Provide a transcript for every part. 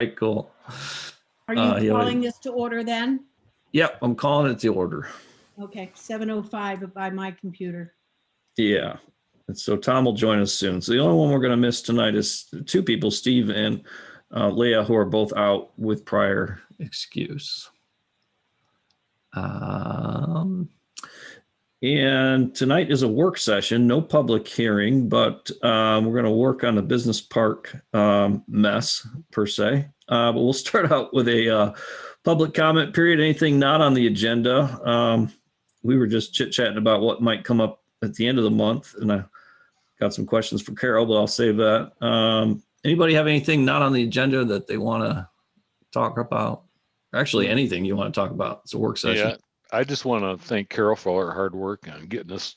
Right, cool. Are you calling this to order then? Yep, I'm calling it to order. Okay, 7:05 by my computer. Yeah. And so Tom will join us soon. So the only one we're going to miss tonight is two people, Steve and Leah, who are both out with prior excuse. And tonight is a work session, no public hearing, but we're going to work on the business park mess per se. But we'll start out with a public comment period. Anything not on the agenda. We were just chit-chatting about what might come up at the end of the month, and I got some questions for Carol, but I'll save that. Anybody have anything not on the agenda that they want to talk about? Actually, anything you want to talk about. It's a work session. Yeah, I just want to thank Carol for all her hard work on getting this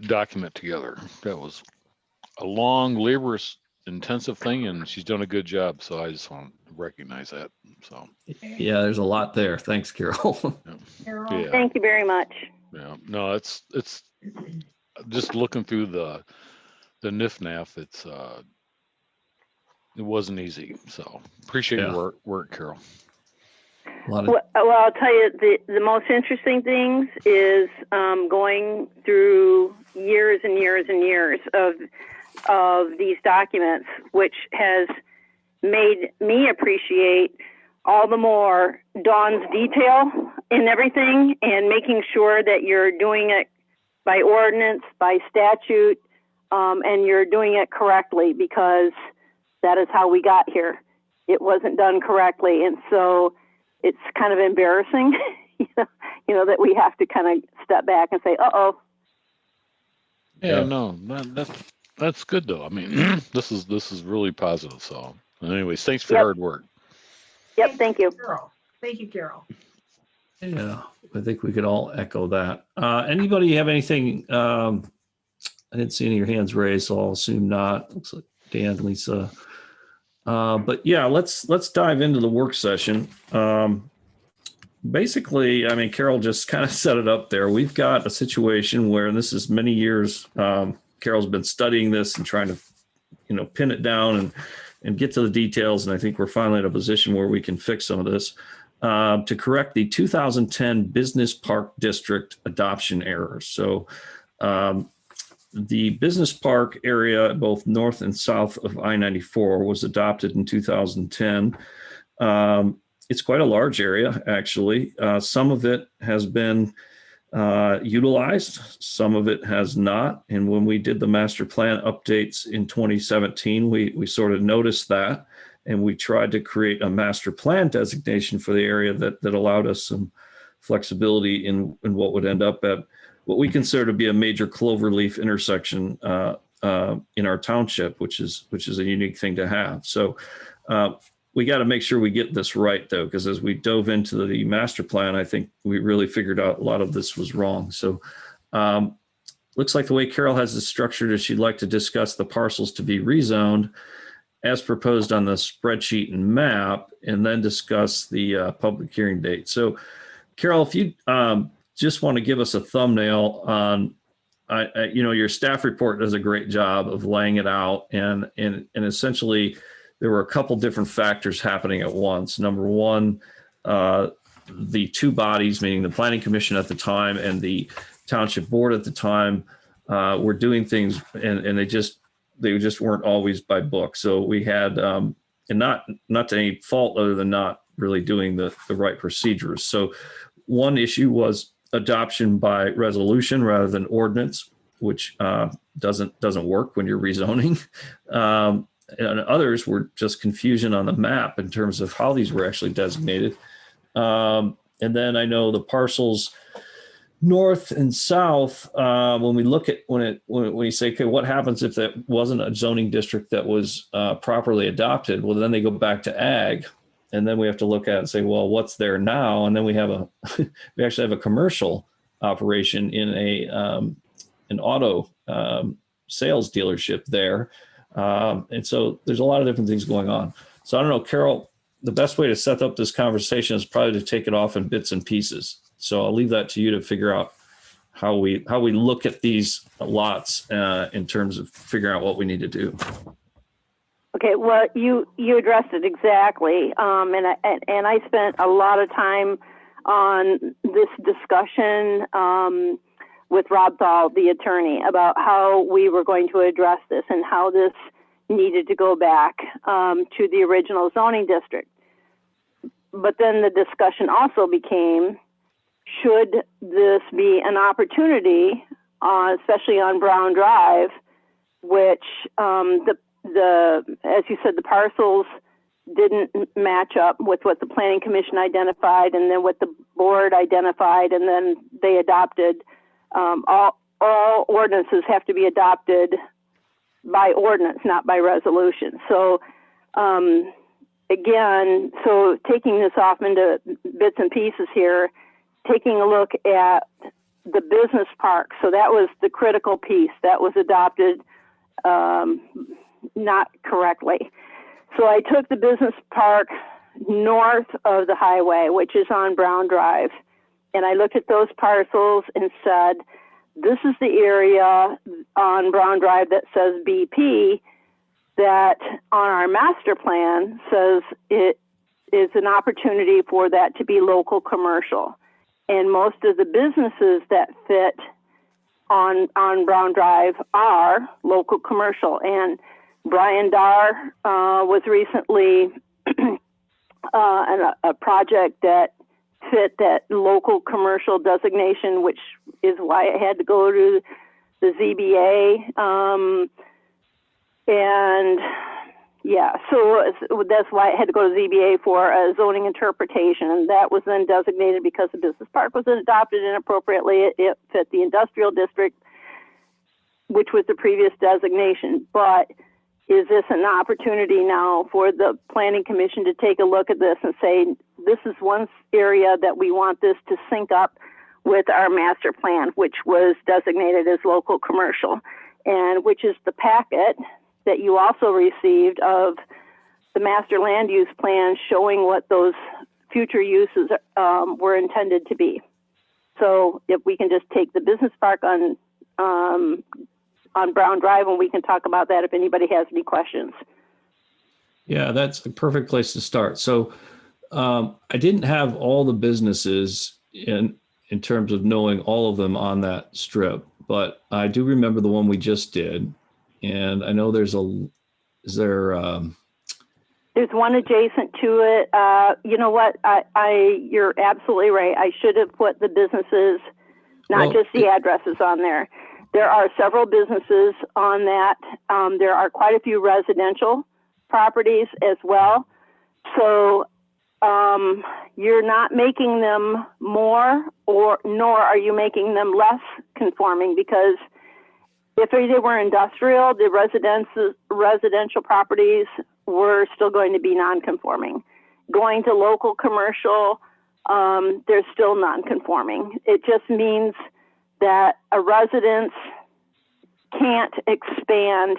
document together. That was a long, laborious, intensive thing, and she's done a good job. So I just want to recognize that. So yeah, there's a lot there. Thanks, Carol. Carol. Yeah. Thank you very much. Yeah, no, it's just looking through the NIFNAF. It wasn't easy. So appreciate your work, Carol. Well, I'll tell you, the most interesting things is going through years and years and years of these documents, which has made me appreciate all the more Dawn's detail in everything and making sure that you're doing it by ordinance, by statute, and you're doing it correctly, because that is how we got here. It wasn't done correctly. And so it's kind of embarrassing, you know, that we have to kind of step back and say, uh-oh. Yeah, no, that's good though. I mean, this is really positive. So anyways, thanks for hard work. Yep, thank you. Carol. Thank you, Carol. Yeah, I think we could all echo that. Anybody have anything? I didn't see any of your hands raised, so I'll assume not. Looks like Dan, Lisa. But yeah, let's dive into the work session. Basically, I mean, Carol just kind of set it up there. We've got a situation where, and this is many years, Carol's been studying this and trying to, pin it down and get to the details. And I think we're finally in a position where we can fix some of this to correct the 2010 Business Park District adoption errors. So the business park area, both north and south of I-94, was adopted in 2010. It's quite a large area, actually. Some of it has been utilized, some of it has not. And when we did the master plan updates in 2017, we sort of noticed that, and we tried to create a master plan designation for the area that allowed us some flexibility in what would end up at what we consider to be a major cloverleaf intersection in our township, which is a unique thing to have. So we got to make sure we get this right, though, because as we dove into the master plan, I think we really figured out a lot of this was wrong. So looks like the way Carol has it structured is she'd like to discuss the parcels to be rezoned as proposed on the spreadsheet and map, and then discuss the public hearing date. So Carol, if you just want to give us a thumbnail on, your staff report does a great job of laying it out, and essentially there were a couple different factors happening at once. Number one, the two bodies, meaning the Planning Commission at the time and the Township Board at the time, were doing things, and they just weren't always by book. So we had, and not to any fault other than not really doing the right procedures. So one issue was adoption by resolution rather than ordinance, which doesn't work when you're rezoning. And others were just confusion on the map in terms of how these were actually designated. And then I know the parcels north and south, when we look at when you say, okay, what happens if that wasn't a zoning district that was properly adopted? Well, then they go back to ag, and then we have to look at it and say, well, what's there now? And then we have we actually have a commercial operation in an auto sales dealership there. And so there's a lot of different things going on. So I don't know, Carol, the best way to set up this conversation is probably to take it off in bits and pieces. So I'll leave that to you to figure out how we look at these lots in terms of figuring out what we need to do. Okay, well, you addressed it exactly, and I spent a lot of time on this discussion with Rob Thal, the attorney, about how we were going to address this and how this needed to go back to the original zoning district. But then the discussion also became, should this be an opportunity, especially on Brown Drive, which as you said, the parcels didn't match up with what the Planning Commission identified and then what the board identified, and then they adopted. All ordinances have to be adopted by ordinance, not by resolution. So again, so taking this off into bits and pieces here, taking a look at the business park. So that was the critical piece that was adopted not correctly. So I took the business park north of the highway, which is on Brown Drive, and I looked at those parcels and said, this is the area on Brown Drive that says BP, that on our master plan says it is an opportunity for that to be local commercial. And most of the businesses that fit on Brown Drive are local commercial. And Brian Darr was recently a project that fit that local commercial designation, which is why it had to go to the ZBA. And yeah, so that's why it had to go to ZBA for a zoning interpretation. And that was then designated because the business park was adopted inappropriately. It fit the industrial district, which was the previous designation. But is this an opportunity now for the Planning Commission to take a look at this and say, this is one area that we want this to sync up with our master plan, which was designated as local commercial, and which is the packet that you also received of the master land use plan showing what those future uses were intended to be. So if we can just take the business park on Brown Drive, and we can talk about that if anybody has any questions. Yeah, that's a perfect place to start. So I didn't have all the businesses in terms of knowing all of them on that strip, but I do remember the one we just did. And I know there's there's one adjacent to it. You know what? You're absolutely right. I should have put the businesses, not just the addresses on there. There are several businesses on that. There are quite a few residential properties as well. So you're not making them more, nor are you making them less conforming, because if they were industrial, the residential properties were still going to be non-conforming. Going to local commercial, they're still non-conforming. It just means that a residence can't expand,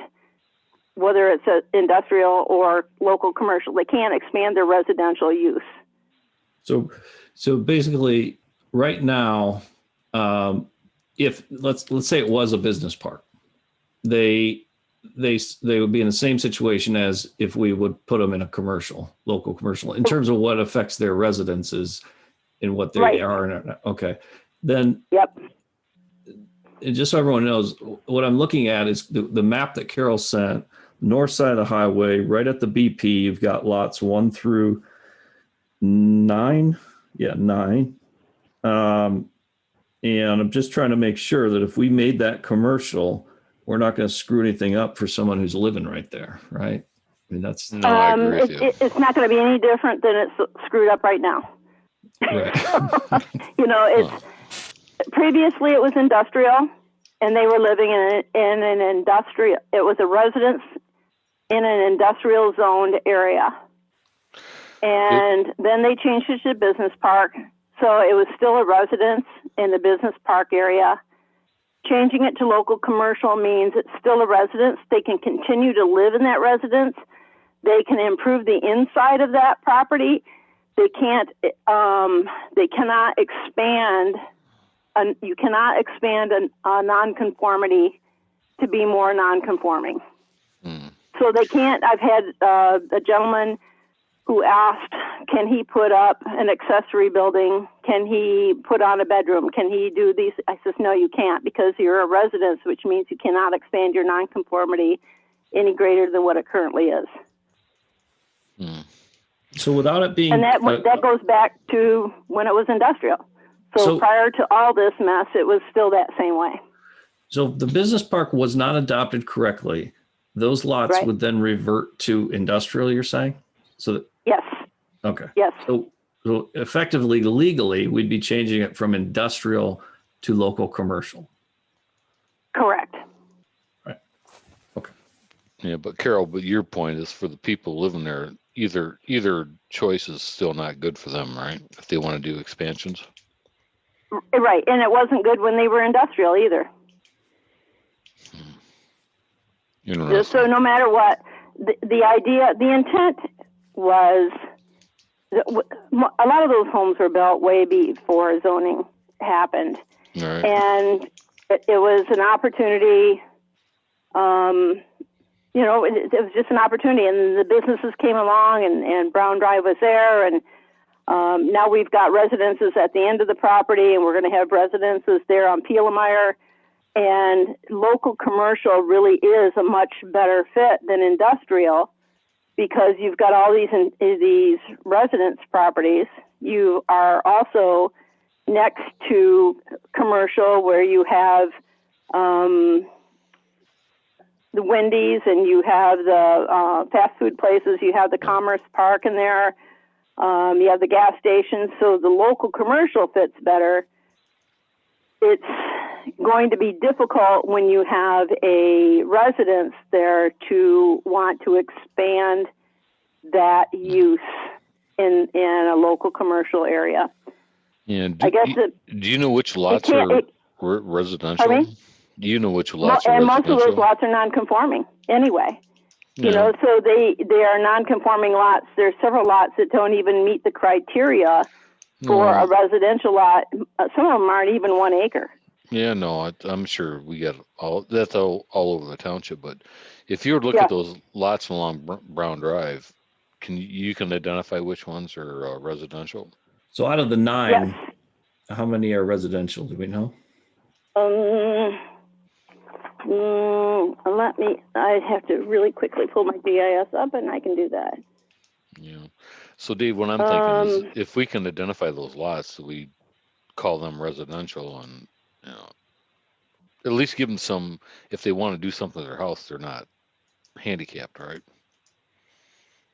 whether it's industrial or local commercial. They can't expand their residential use. So basically, right now, if let's say it was a business park, they would be in the same situation as if we would put them in a local commercial, in terms of what affects their residences and what they are. Okay, then. Yep. And just so everyone knows, what I'm looking at is the map that Carol sent. North side of the highway, right at the BP, you've got lots 1 through 9. Yeah, 9. And I'm just trying to make sure that if we made that commercial, we're not going to screw anything up for someone who's living right there, right? I mean, that's... No, I agree with you. It's not going to be any different than it's screwed up right now. Right. Previously it was industrial, and they were living in an industrial, it was a residence in an industrial zoned area. And then they changed it to business park. So it was still a residence in the business park area. Changing it to local commercial means it's still a residence. They can continue to live in that residence. They can improve the inside of that property. They cannot expand. You cannot expand a nonconformity to be more nonconforming. So they can't. I've had a gentleman who asked, can he put up an accessory building? Can he put on a bedroom? Can he do these? I says, no, you can't, because you're a residence, which means you cannot expand your nonconformity any greater than what it currently is. So without it being, And that goes back to when it was industrial. So prior to all this mess, it was still that same way. so if the business park was not adopted correctly, those lots Right. would then revert to industrial, you're saying? So, Yes, okay. yes, So effectively, legally, we'd be changing it from industrial to local commercial. correct. Okay. Yeah, but Carol, but your point is for the people living there, either choice is still not good for them, right? If they want to do expansions. Right, and it wasn't good when they were industrial either. Interesting. So no matter what, the idea, the intent was, a lot of those homes were built way before zoning happened. All right. And it was an opportunity, it was just an opportunity, and the businesses came along, and Brown Drive was there, and now we've got residences at the end of the property, and we're going to have residences there on Pielameyer, and local commercial really is a much better fit than industrial, because you've got all these residence properties. You are also next to commercial, where you have the Wendy's, and you have the fast food places. You have the Commerce Park in there. You have the gas stations. So the local commercial fits better. It's going to be difficult when you have a residence there to want to expand that use in a local commercial area. Yeah. I guess Do you know which lots are residential? Pardon me? Do you know which lots are and residential? most of those lots are non-conforming anyway. Yeah. So they are non-conforming lots. There's several lots that don't even meet the criteria for a residential lot. Some of them aren't even 1 acre. Yeah, no, I'm sure we got that's all over the township. But if you were to look at those lots along Brown Drive, you can identify which ones are residential? So out of the 9, how many are residential? Do we know? I'd have to really quickly pull my GIS up, and I can do that. Yeah. So Dave, what I'm thinking is if we can identify those lots, we call them residential, and at least give them some, if they want to do something to their house, they're not handicapped, right?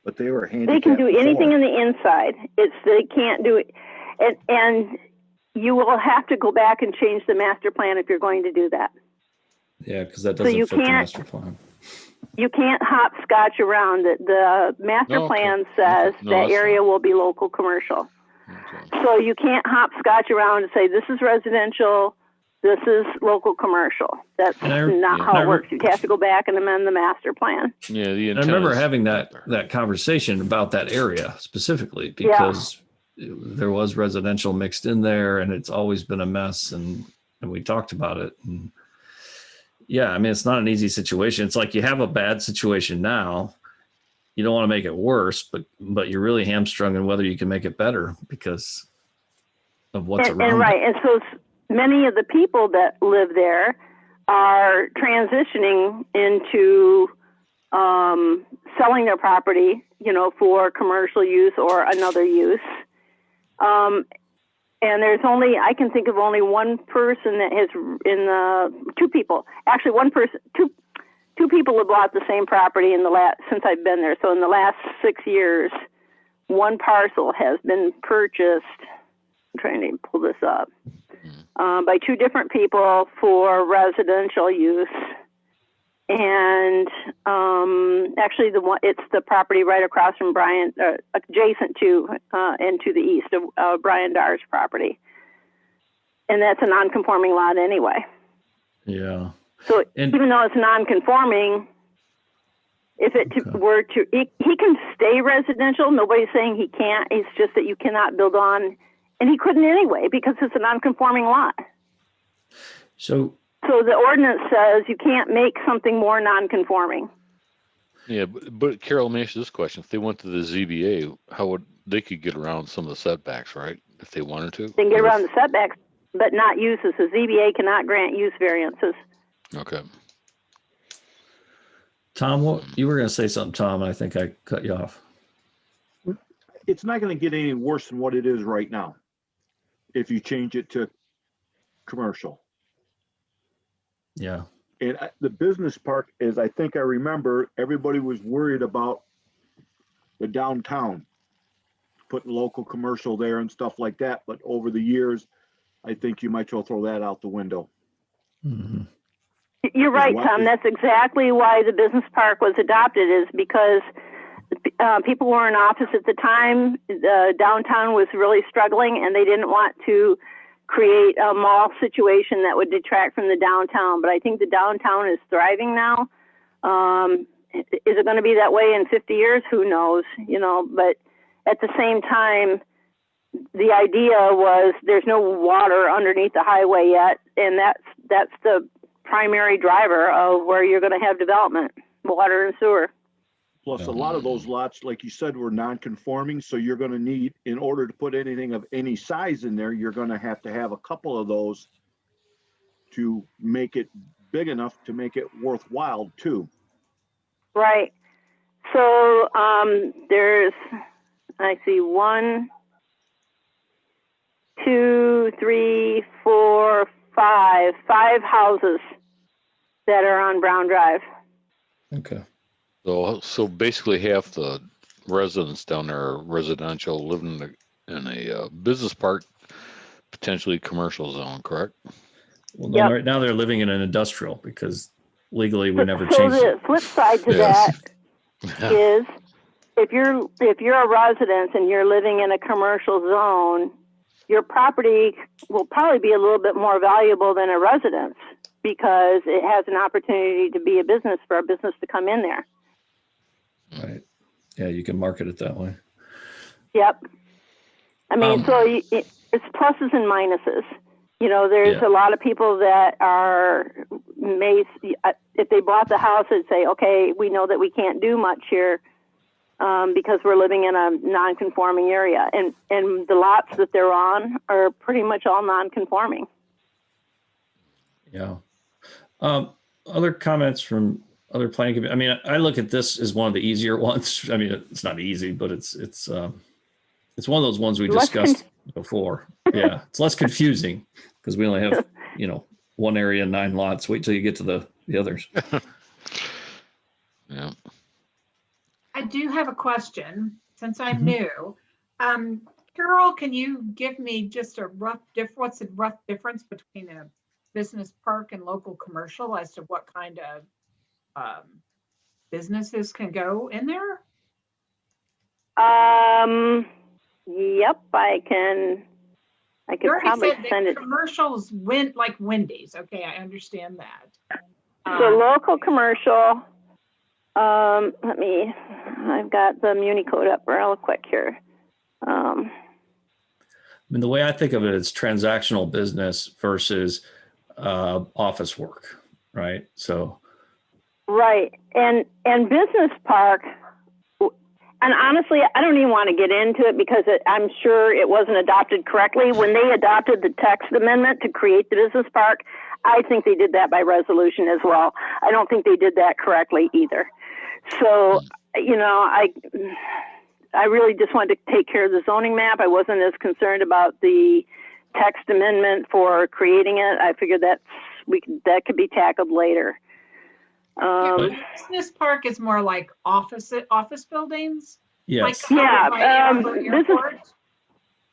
But they were handicapped. They can do before. anything in the inside. They can't do it, and you will have to go back and change the master plan if you're going to do that. Yeah, because that doesn't fit the master plan. You can't hopscotch around it. The master plan says that area will be local commercial. Okay. So you can't hopscotch around and say, this is residential, this is local commercial. That's not how it works. You have to go back and amend the master plan. Yeah, I remember having that conversation about that area specifically, because there was residential mixed in there, and it's always been a mess, and we talked about it. And yeah, I mean, it's not an easy situation. It's like you have a bad situation now. You don't want to make it worse, but you're really hamstrung in whether you can make it better because of what's around. And right. And so many of the people that live there are transitioning into selling their property, for commercial use or another use. And I can think of only one person that has, two people have bought the same property since I've been there. So in the last 6 years, one parcel has been purchased. I'm trying to pull this up, by 2 different people for residential use. And actually, it's the property right across from Brian, adjacent to and to the east of Brian Darr's property, and that's a non-conforming lot anyway. Yeah. So even though it's non-conforming, if it were to, he can stay residential. Nobody's saying he can't. It's just that you cannot build on, and he couldn't anyway because it's a non-conforming lot. So the ordinance says you can't make something more non-conforming. Yeah, but Carol, let me ask you this question. If they went to the ZBA, how would, they could get around some of the setbacks, right? If they wanted to? They can get Or around the setbacks, but not uses. The ZBA cannot grant use variances. Okay. Tom, what you were going to say something, Tom, and I think I cut you off. It's not gonna get any worse than what it is right now. If you change it to commercial. Yeah. And the business park, as I think I remember, everybody was worried about the downtown, putting local commercial there and stuff like that. But over the years, I think you might as well throw that out the window. Mhm. You're right, what Tom. is- That's exactly why the business park was adopted, is because people were in office at the time. The downtown was really struggling, and they didn't want to create a mall situation that would detract from the downtown. But I think the downtown is thriving now. Is it going to be that way in 50 years? Who knows? But at the same time, the idea was there's no water underneath the highway yet, and that's the primary driver of where you're going to have development, water and sewer. Plus, a lot of those lots, like you said, were non-conforming, so you're gonna need, in order to put anything of any size in there, you're gonna have to have a couple of those to make it big enough to make it worthwhile too. Right. So there's, I see 1, 2, 3, 4, 5 houses that are on Brown Drive. Okay. So basically half the residents down there are residential, living in a business park, potentially commercial zone, correct? Well, no, Yep. right now they're living in an industrial because legally we never So changed the it. flip side to Yes. that is if you're a resident and you're living in a commercial zone, your property will probably be a little bit more valuable than a residence because it has an opportunity to be a business for a business to come in there. Right. Yeah, you can market it that way. Yep. I mean, Um, it's pluses and minuses. There's Yeah. a lot of people that if they bought the house, they'd say, okay, we know that we can't do much here because we're living in a non-conforming area. And the lots that they're on are pretty much all non-conforming. Yeah. Other comments from other planning committee? I mean, I look at this as one of the easier ones. I mean, it's not easy, but it's one of those ones we Less discussed before. Yeah, it's less confusing because we only have one area, 9 lots. Wait till you get to the others. Yeah. I do have a question since I'm Mhm. new. Carol, can you give me just a rough what's the rough difference between a business park and local commercial as to what kind of businesses can go in there? Yep, I could You already probably said send that it. commercials like Wendy's. Okay, I understand that. So local commercial, I've got the Muni code up real quick here. I mean, the way I think of it is transactional business versus office work, right? So, Right. And business park, and honestly, I don't even want to get into it because I'm sure it wasn't adopted correctly. When they adopted the text amendment to create the business park, I think they did that by resolution as well. I don't think they did that correctly either. So, I really just wanted to take care of the zoning map. I wasn't as concerned about the text amendment for creating it. I figured that could be tackled later. Business park is more like office buildings. yes. Like Yeah, by airport.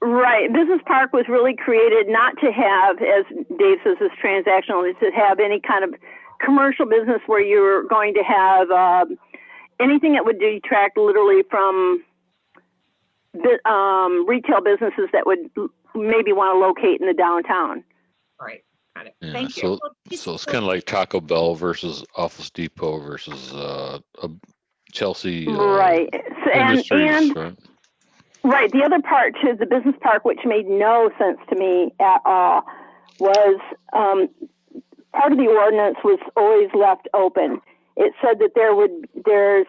Right. Business park was really created not to have, as Dave says, this transactional, is to have any kind of commercial business where you're going to have anything that would detract literally from retail businesses that would maybe want to locate in the downtown. Right. Got it. Yeah, Thank you. so it's kind of like Taco Bell versus Office Depot versus a Chelsea. Right. Industries, right? Right. The other part to the business park, which made no sense to me at all, was part of the ordinance was always left open. it said that there's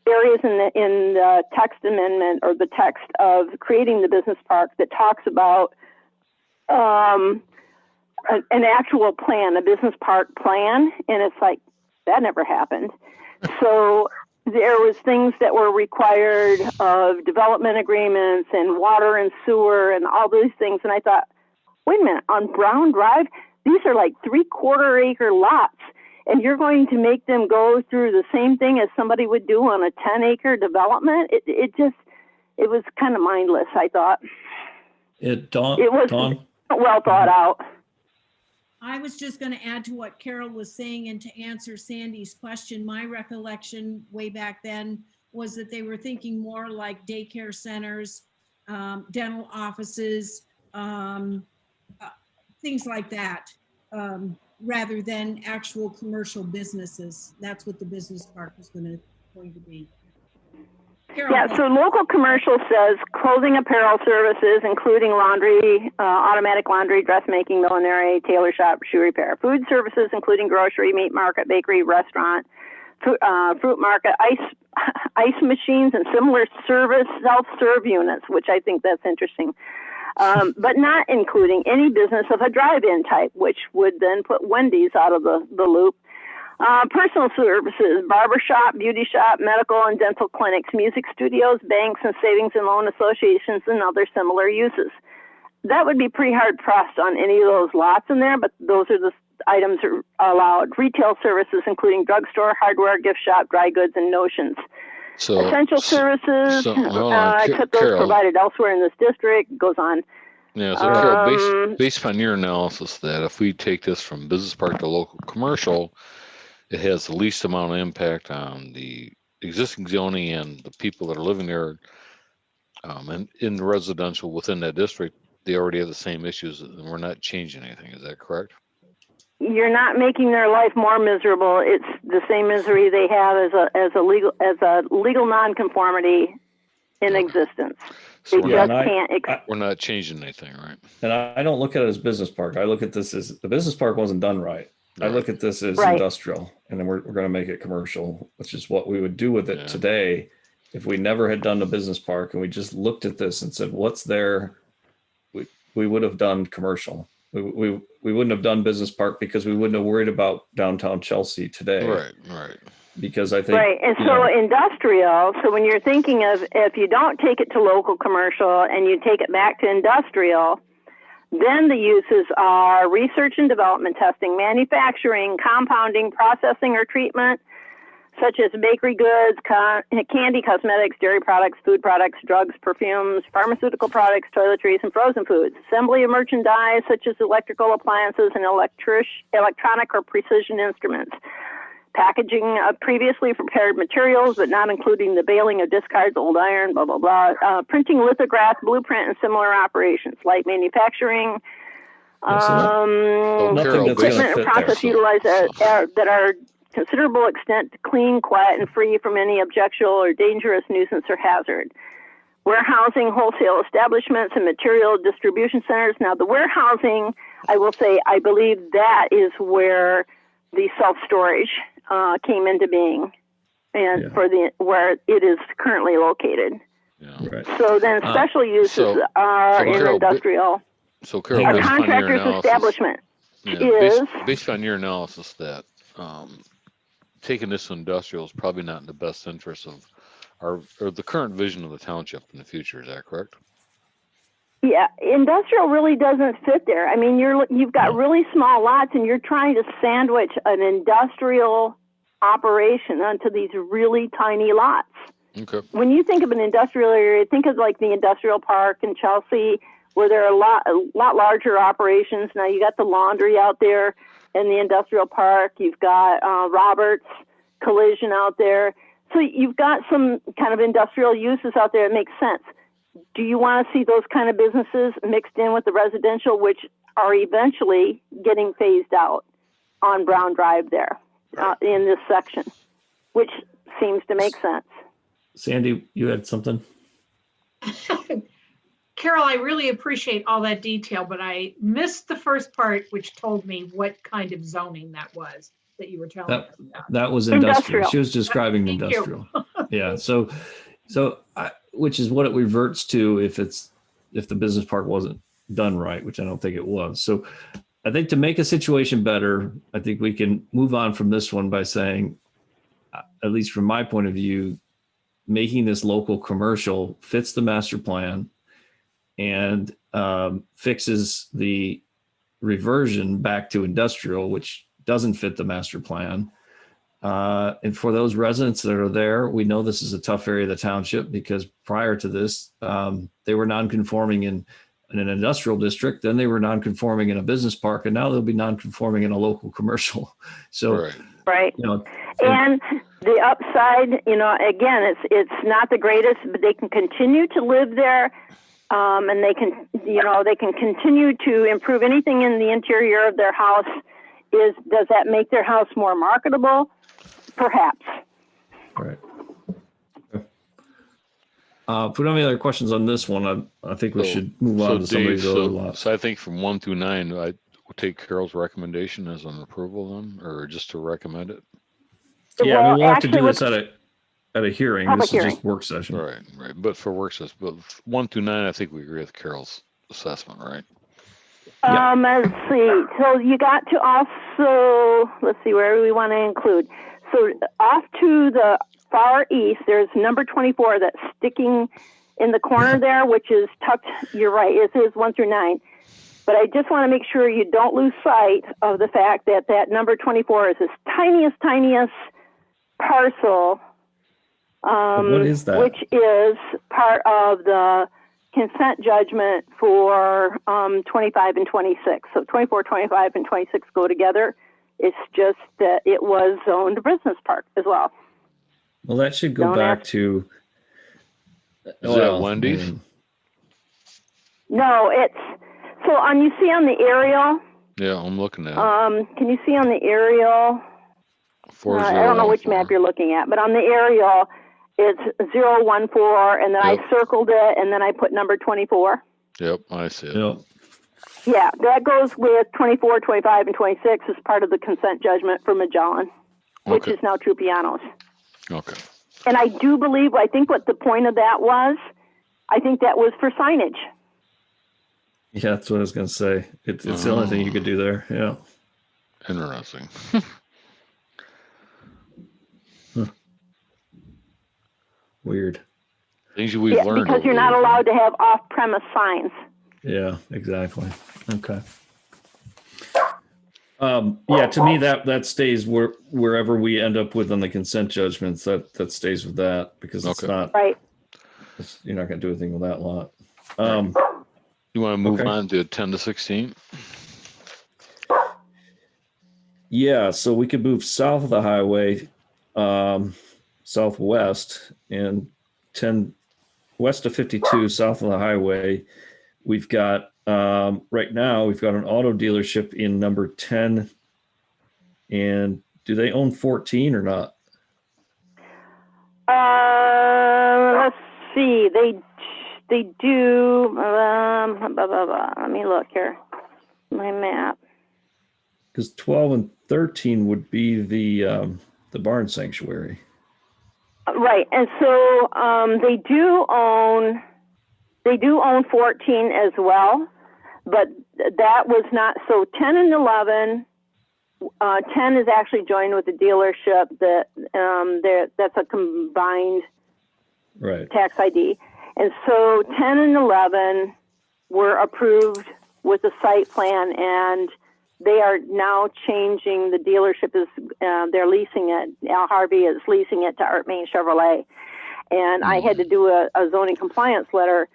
areas in the text amendment or the text of creating the business park that talks about an actual plan, a business park plan, and it's like that never happened. So there was things that were required of development agreements and water and sewer and all these things, and I thought, wait a minute, on Brown Drive, these are like 3/4 acre lots, and you're going to make them go through the same thing as somebody would do on a 10-acre development? It was kind of mindless, I thought. It was Dawn? well thought out. I was just going to add to what Carol was saying, and to answer Sandy's question, my recollection way back then was that they were thinking more like daycare centers, dental offices, things like that, rather than actual commercial businesses. That's what the business park was going to be. Carol, Yeah, so local commercial says clothing, apparel services, including laundry, automatic laundry, dressmaking, millinery, tailor shop, shoe repair. Food services, including grocery, meat market, bakery, restaurant, fruit market, ice machines, and similar service self-serve units, which I think that's interesting. But not including any business of a drive-in type, which would then put Wendy's out of the loop. Personal services, barbershop, beauty shop, medical and dental clinics, music studios, banks and savings and loan associations, and other similar uses. That would be pretty hard pressed on any of those lots in there, but those are the items are allowed. Retail services, including drugstore, hardware, gift shop, dry goods, and notions. Essential services, except those Carol, provided elsewhere in this district, goes on. Yeah, so Carol, based on your analysis, that if we take this from business park to local commercial, it has the least amount of impact on the existing zoning and the people that are living there. And in the residential within that district, they already have the same issues, and we're not changing anything. Is that correct? You're not making their life more miserable. It's the same misery they have as a legal nonconformity in existence. So They we're just can't. we're not changing anything, right? And I don't look at it as business park. I look at this as the business park wasn't done right. I look at this as industrial, and then we're going to make it commercial, which is what we would do with it today if we never had done the business park and we just looked at this and said, what's there? We would have done commercial. We wouldn't have done business park because we wouldn't have worried about downtown Chelsea today. Right. Because I think and so industrial. So when you're thinking of if you don't take it to local commercial and you take it back to industrial, then the uses are research and development, testing, manufacturing, compounding, processing or treatment, such as bakery goods, candy, cosmetics, dairy products, food products, drugs, perfumes, pharmaceutical products, toiletries, and frozen foods. Assembly of merchandise, such as electrical appliances and electronic or precision instruments. Packaging of previously prepared materials, but not including the baling of discards, old iron, blah, blah, blah. Printing, lithograph, blueprint, and similar operations, light manufacturing, equipment and process utilized that are considerable extent clean, quiet, and free from any objectionable or dangerous nuisance or hazard. Warehousing, wholesale establishments, and material distribution centers. Now, the warehousing, I will say, I believe that is where the self-storage came into being, and where it is currently located. Yeah. Right. So then special uses are in Carol, industrial. So Carol, A based on your contractor's analysis, establishment is based on your analysis that taking this to industrial is probably not in the best interest of or the current vision of the township in the future. Is that correct? Yeah, industrial really doesn't fit there. I mean, you've got really small lots, and you're trying to sandwich an industrial operation onto these really tiny lots. Okay. When you think of an industrial area, think of like the industrial park in Chelsea, where there are a lot larger operations. Now you got the laundry out there in the industrial park. You've got Roberts Collision out there. So you've got some kind of industrial uses out there that make sense. Do you want to see those kind of businesses mixed in with the residential, which are eventually getting phased out on Brown Drive there in this section, which seems to make sense. Sandy, you had something? Carol, I really appreciate all that detail, but I missed the first part, which told me what kind of zoning that was. that you were telling That us about? that was industrial. Industrial. She was describing Thank you. industrial. Yeah. So which is what it reverts to if the business park wasn't done right, which I don't think it was. So I think to make a situation better, I think we can move on from this one by saying, at least from my point of view, making this local commercial fits the master plan and fixes the reversion back to industrial, which doesn't fit the master plan. And for those residents that are there, we know this is a tough area of the township because prior to this, they were non-conforming in an industrial district, then they were non-conforming in a business park, and now they'll be non-conforming in a local commercial. So, Right. Right. you know, And the upside, again, it's not the greatest, but they can continue to live there, and they can continue to improve anything in the interior of their house. Does that make their house more marketable? Perhaps. right. Okay. If we don't have any other questions on this one, I think we should move on to some of Dave, these other lots. so I think from 1 through 9, I would take Carol's recommendation as an approval then, or just to recommend it. Yeah, I mean, we'll have to do actually, this at a hearing. Public This is hearing. just work session. Right. But for work session, but 1 through 9, I think we agree with Carol's assessment, right? Yeah. Let's see. So you got to also, let's see, where do we want to include? So off to the far east, there's number 24 that's sticking in the corner there, which is tucked, you're right, it is 1 through 9. But I just want to make sure you don't lose sight of the fact that that number 24 is this tiniest parcel. What is that? Which is part of the consent judgment for 25 and 26. So 24, 25, and 26 go together. It's just that it was zoned a business park as well. Well, that should go Don't back ask- to. Is that Wendy's? No, you see on the aerial, Yeah, I'm looking at it. can you see on the aerial? I don't know which 4014. map you're looking at, but on the aerial, it's 014, and then Yep. I circled it, and then I put number 24. Yep, I see it. Yeah. Yeah, that goes with 24, 25, and 26 as part of the consent judgment for Magellan, which Okay. is now True Pianos. Okay. And I think what the point of that was, I think that was for signage. Yeah, that's what I was going to say. It's the only thing you could do there. Yeah. Interesting. Weird. Things we've Yeah, learned. because you're over not the years. allowed to have off-premise signs. Yeah, exactly. Okay. Yeah, to me that stays wherever we end up with on the consent judgments. That stays with that because it's Okay. not. Right. You're not going to do anything with that lot. You want to move Okay. on to 10 to 16? Yeah, so we could move south of the highway, southwest, and 10 west of 52, south of the highway. We've got right now we've got an auto dealership in number 10. And do they own 14 or not? Let's see. They do. Let me look here. My map. Because 12 and 13 would be the barn sanctuary. Right, and so they do own 14 as well, but that was not so. 10 and 11. 10 is actually joined with the dealership that's a combined Right. tax ID, and so 10 and 11 were approved with the site plan, and they are now changing. The dealership is they're leasing it. Al Harvey is leasing it to Art Main Chevrolet, and I had to do a zoning compliance letter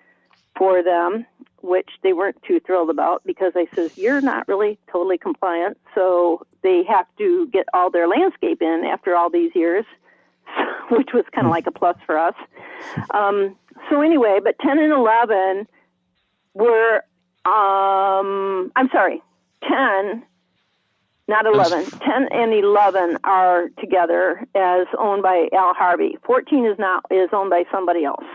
for them, which they weren't too thrilled about because I says you're not really totally compliant, so they have to get all their landscape in after all these years, which was kind of like a plus for us. So anyway, but 10 and 11 were I'm sorry. 10, not 11. 10 and 11 are together as owned by Al Harvey. 14 is owned by somebody else.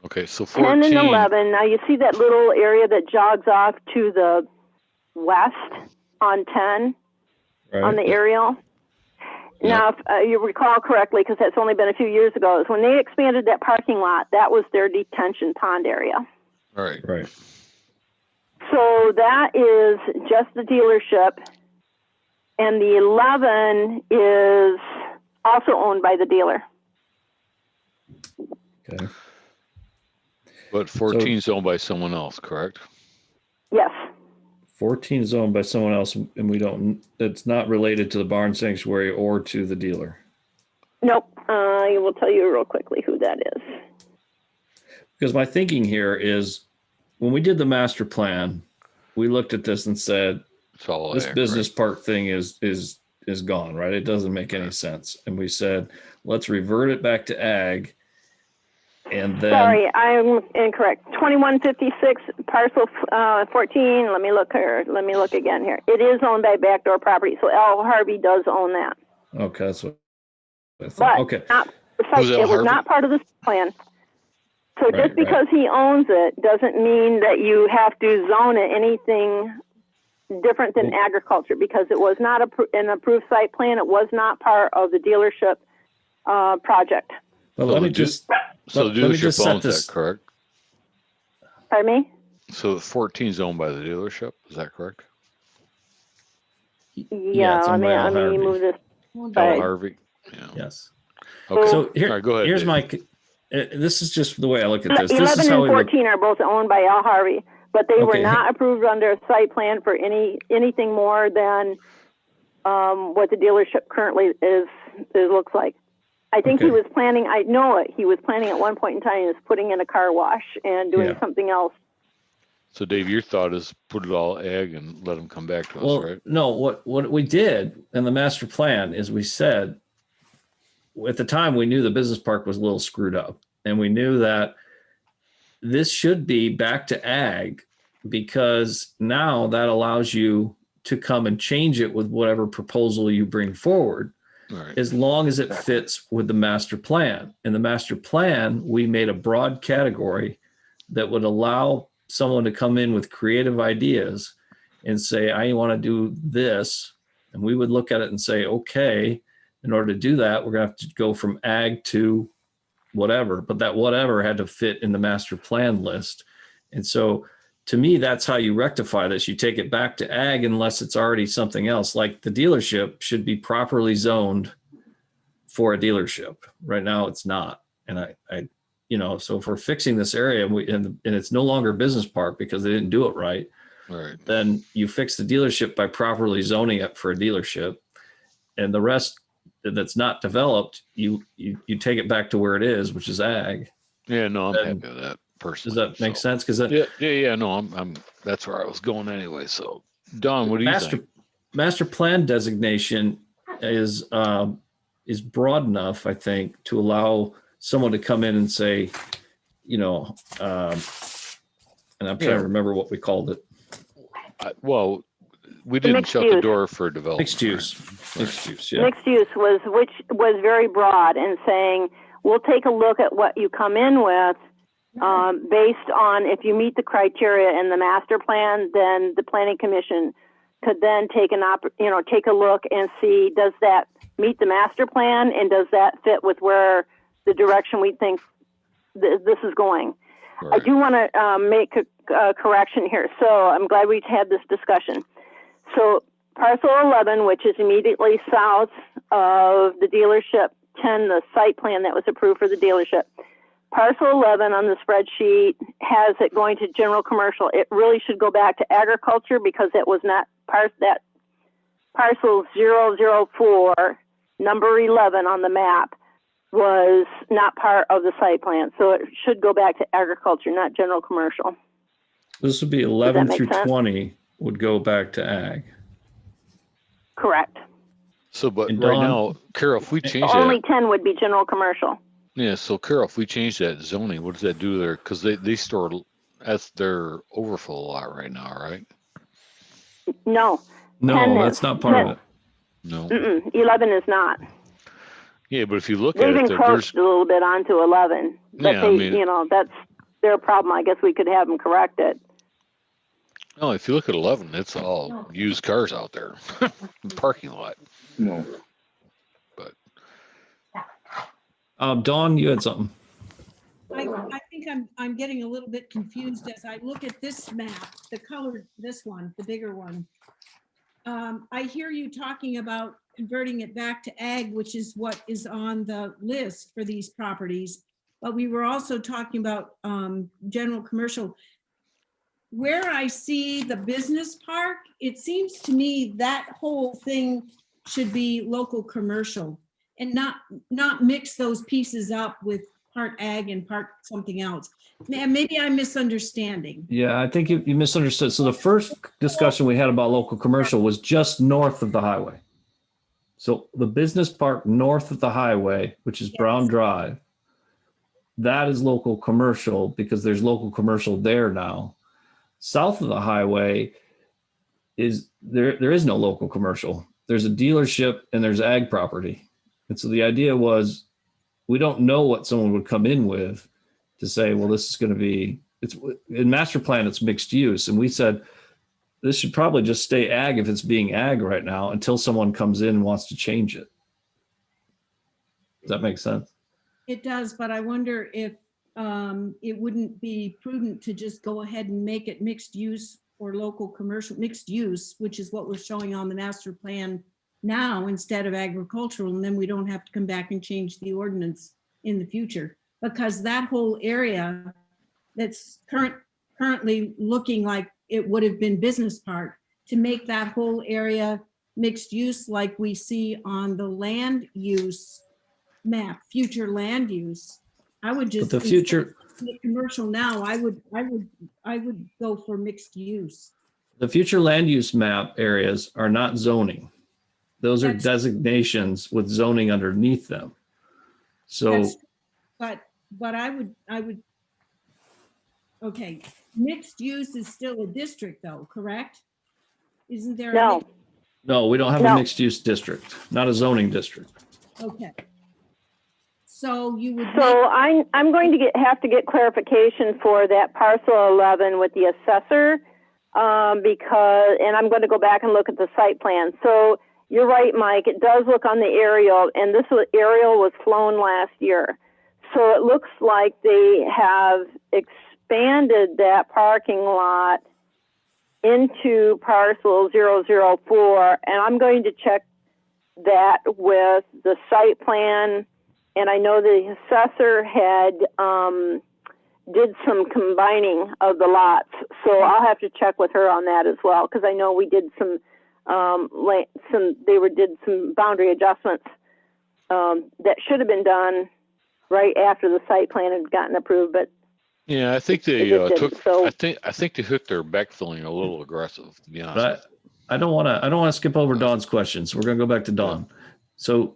Okay, so 14. 10 and 11. Now you see that little area that jogs off to the west on 10. on the Right. aerial. Now, if you recall correctly, because that's only been a few years ago, is when they expanded that parking lot, that was their detention pond area. All right. Right. So that is just the dealership, and the 11 is also owned by the dealer. Okay. But 14 is owned by someone else, correct? Yes. 14 is owned by someone else, and we don't. It's not related to the barn sanctuary or to the dealer. Nope. I will tell you real quickly who that is. Because my thinking here is, when we did the master plan, we looked at this and said, It's all this ag, business right? park thing is gone, right? It doesn't make any sense. And we said, let's revert it back to ag. And then Sorry, I'm incorrect. 2156 parcel 14. Let me look here. Let me look again here. It is owned by Backdoor Property, so Al Harvey does own that. okay, that's what I thought. But Okay. not, Who's Al it was Harvey? not part of this plan. So Right, just because he owns it doesn't mean that you have to zone it anything different than agriculture, because it was not an approved site plan. It was not part of the dealership project. Well, So let me the just So the let me just dealership set owns this. that, correct? Pardon me? So 14 is owned by the dealership, is that correct? Yeah, it's owned by Al let me Harvey. move this. Al Right. Harvey? Yeah. Yes. Okay. So All here, right, go ahead, here's Dave. this is just the way I look at this. This 11 is how and we look. 14 are both owned by Al Harvey, but they were Okay. not approved under a site plan for anything more than what the dealership currently looks like. I think he Okay. was planning, I know it, he was planning at one point in time is putting in a car wash and doing Yeah. something else. So Dave, your thought is put it all ag and let them come back to us, Well, right? no, what we did in the master plan is we said, at the time we knew the business park was a little screwed up, and we knew that this should be back to ag, because now that allows you to come and change it with whatever proposal you bring forward, All right. as long as it fits with the master plan. In the master plan, we made a broad category that would allow someone to come in with creative ideas and say, I want to do this. And we would look at it and say, okay, in order to do that, we're going to have to go from ag to whatever, but that whatever had to fit in the master plan list. And so to me, that's how you rectify this. You take it back to ag unless it's already something else. Like the dealership should be properly zoned for a dealership. Right now it's not. And I so if we're fixing this area and it's no longer a business park because they didn't do it right, All right. then you fix the dealership by properly zoning it for a dealership. And the rest that's not developed, you take it back to where it is, which is ag. Yeah, no, I'm Then- happy with that personally. Does that make so. sense? Because Yeah. No, I'm. That's where I was going anyway. So, Don, what do you think? master plan designation is broad enough, I think, to allow someone to come in and say, and I'm trying Yeah. to remember what we called it. Well, we didn't mixed shut the use. door for development. Mixed use. Right. Mixed use, yeah. Mixed use which was very broad and saying, we'll take a look at what you come in with based on if you meet the criteria in the master plan, then the planning commission could then take a look and see, does that meet the master plan and does that fit with where the direction we think this is going? I Right. do want to make a correction here. So I'm glad we had this discussion. So parcel 11, which is immediately south of the dealership 10, the site plan that was approved for the dealership. Parcel 11 on the spreadsheet has it going to general commercial. It really should go back to agriculture because it was not that parcel 004, number 11 on the map was not part of the site plan. So it should go back to agriculture, not general commercial. This would be 11 make through sense? 20 would go back to ag. Correct. So, but And right Don- now, Carol, if we change Only that, 10 would be general commercial. yeah. So, Carol, if we change that zoning, what does that do there? Because they store that's their overflow lot right now, right? No, No, 10 that's is. not part of it. No. 11 is not. Yeah, but if you look They've at it, there's encroached a little bit onto 11, but Yeah, I they, mean- that's their problem. I guess we could have them correct it. Oh, if you look at 11, it's all used cars out there, parking lot. No. Dawn, you had something. I think I'm getting a little bit confused as I look at this map, the colored, this one, the bigger one. I hear you talking about converting it back to ag, which is what is on the list for these properties. But we were also talking about general commercial. Where I see the business park, it seems to me that whole thing should be local commercial and not mix those pieces up with part ag and part something else. Maybe I'm misunderstanding. Yeah, I think you misunderstood. So the first discussion we had about local commercial was just north of the highway. So the business park north of the highway, which is Brown Drive, that is local commercial because there's local commercial there now. South of the highway is there is no local commercial. There's a dealership and there's ag property. And so the idea was we don't know what someone would come in with to say, well, this is going to be, it's in master plan, it's mixed use. And we said, this should probably just stay ag if it's being ag right now until someone comes in and wants to change it. Does that make sense? It does, but I wonder if it wouldn't be prudent to just go ahead and make it mixed use or local commercial mixed use, which is what we're showing on the master plan now instead of agricultural, and then we don't have to come back and change the ordinance in the future, because that whole area that's currently looking like it would have been business park, to make that whole area mixed use like we see on the land use map, future land use. I would just But the future, commercial now, I would go for mixed use. the future land use map areas are not zoning. Those are That's- designations with zoning underneath them. So That's- But I would, okay, mixed use is still a district though, correct? Isn't there? No, no, we don't have a No. mixed use district, not a zoning district. Okay. So you would. so I'm going to have to get clarification for that parcel 11 with the assessor, because, and I'm going to go back and look at the site plan. So you're right, Mike, it does look on the aerial, and this aerial was flown last year. So it looks like they have expanded that parking lot into parcel 004, and I'm going to check that with the site plan. And I know the assessor had did some combining of the lots, so I'll have to check with her on that as well, because I know we did some did some boundary adjustments that should have been done right after the site plan had gotten approved, but Yeah, I think they It took. didn't, so- I think they took their backfilling a little aggressive, to be honest. But I don't want to skip over Dawn's questions. We're going to go back to Dawn. So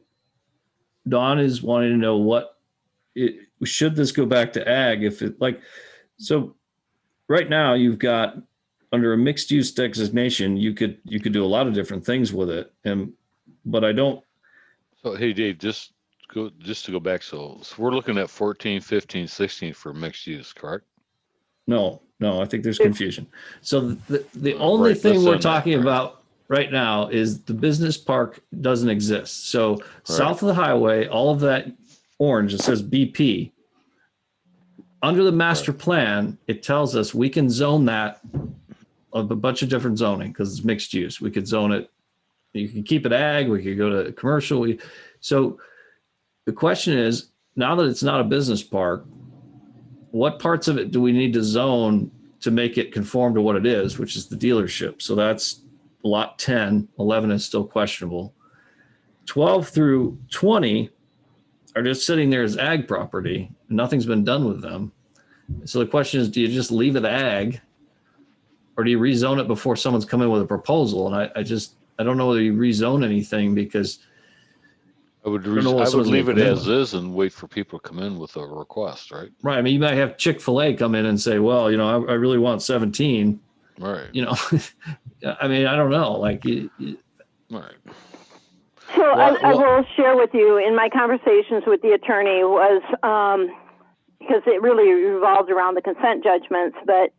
Dawn is wanting to know should this go back to ag if it so right now you've got under a mixed use designation, you could do a lot of different things with it. But I don't. So, hey, Dave, just to go back. So we're looking at 14, 15, 16 for mixed use, correct? No, I think there's confusion. So the only Right, thing let's we're end that, talking right. about right now is the business park doesn't exist. So south of the highway, all of that orange, it says BP. Under the master plan, it tells us we can zone that of a bunch of different zoning because it's mixed use. We could zone it. You can keep it ag. We could go to commercial. So the question is, now that it's not a business park, what parts of it do we need to zone to make it conform to what it is, which is the dealership? So that's lot 10. 11 is still questionable. 12 through 20 are just sitting there as ag property. Nothing's been done with them. So the question is, do you just leave it ag or do you rezone it before someone's come in with a proposal? And I don't know whether you rezone anything because I would know what someone's leave it gonna come in as is and wait for people to come in with a request, right? right. I mean, you might have Chick-fil-A come in and say, well, I really want 17, Right. I mean, I don't know. Right. So I Well- will share with you in my conversations with the attorney was, because it really revolved around the consent judgments, but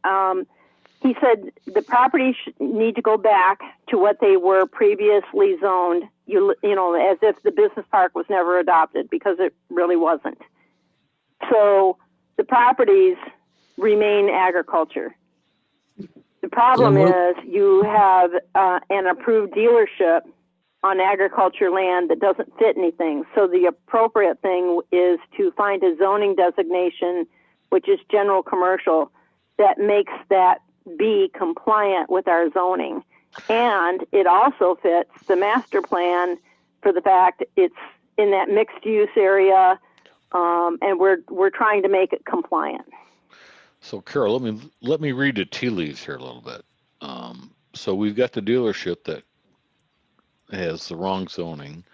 he said the properties need to go back to what they were previously zoned, you know, as if the business park was never adopted, because it really wasn't. So the properties remain agriculture. The problem is you have an approved dealership on agriculture land that doesn't fit anything. So the appropriate thing is to find a zoning designation, which is general commercial, that makes that be compliant with our zoning. And it also fits the master plan for the fact it's in that mixed use area, and we're trying to make it compliant. So Carol, let me read the tea leaves here a little bit. So we've got the dealership that has the wrong zoning.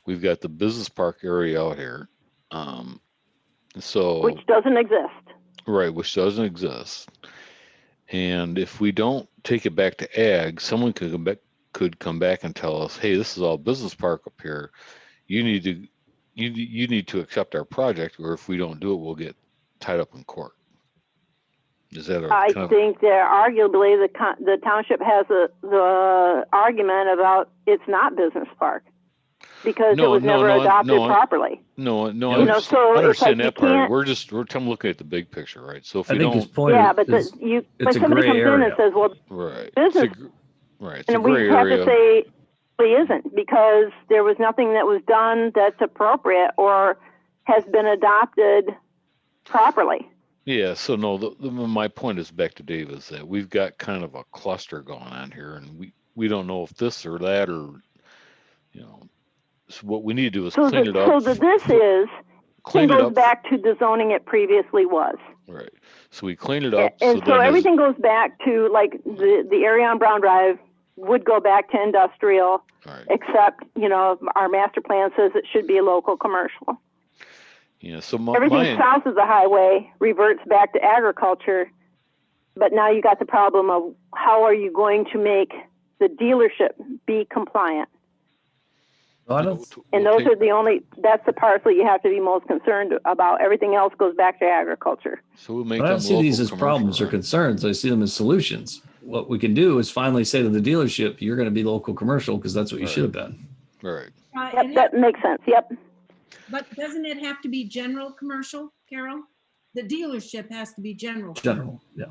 We've got the business park area out here. So Which doesn't exist. right, which doesn't exist. And if we don't take it back to ag, someone could come back and tell us, hey, this is all business park up here. You need to accept our project, or if we don't do it, we'll get tied up in court. Is that I think that arguably the township has the argument about it's not business park because it was never adopted properly. No, you know, so I understand like that part. We're looking at the big picture, right? So if we I think don't, his point but is, but somebody comes in and says, well, right, business, it's and a gray we have area. to say it really isn't, because there was nothing that was done that's appropriate or has been adopted properly. Yeah, so no, my point is back to Dave, is that we've got kind of a cluster going on here, and we don't know if this or that, or, you know, so what we need to do is clean it up. So clean goes back to the zoning it previously was. Right. So we clean it up. And so everything goes back to, like, the area on Brown Drive would go back to industrial, right, except, you know, our master plan says it should be a local commercial. Yeah, so everything south of the highway reverts back to agriculture, but now you got the problem of how are you going to make the dealership be compliant? well, And those are that's the parts that you have to be most concerned about. Everything else goes back to agriculture. So we'll make I don't see these as commercial, problems or right? concerns. I see them as solutions. What we can do is finally say to the dealership, you're going to be local commercial because that's what you should have been. Right. Yep, that makes sense. Yep. But doesn't it have to be general commercial, Carol? The dealership has to be general. General, yeah.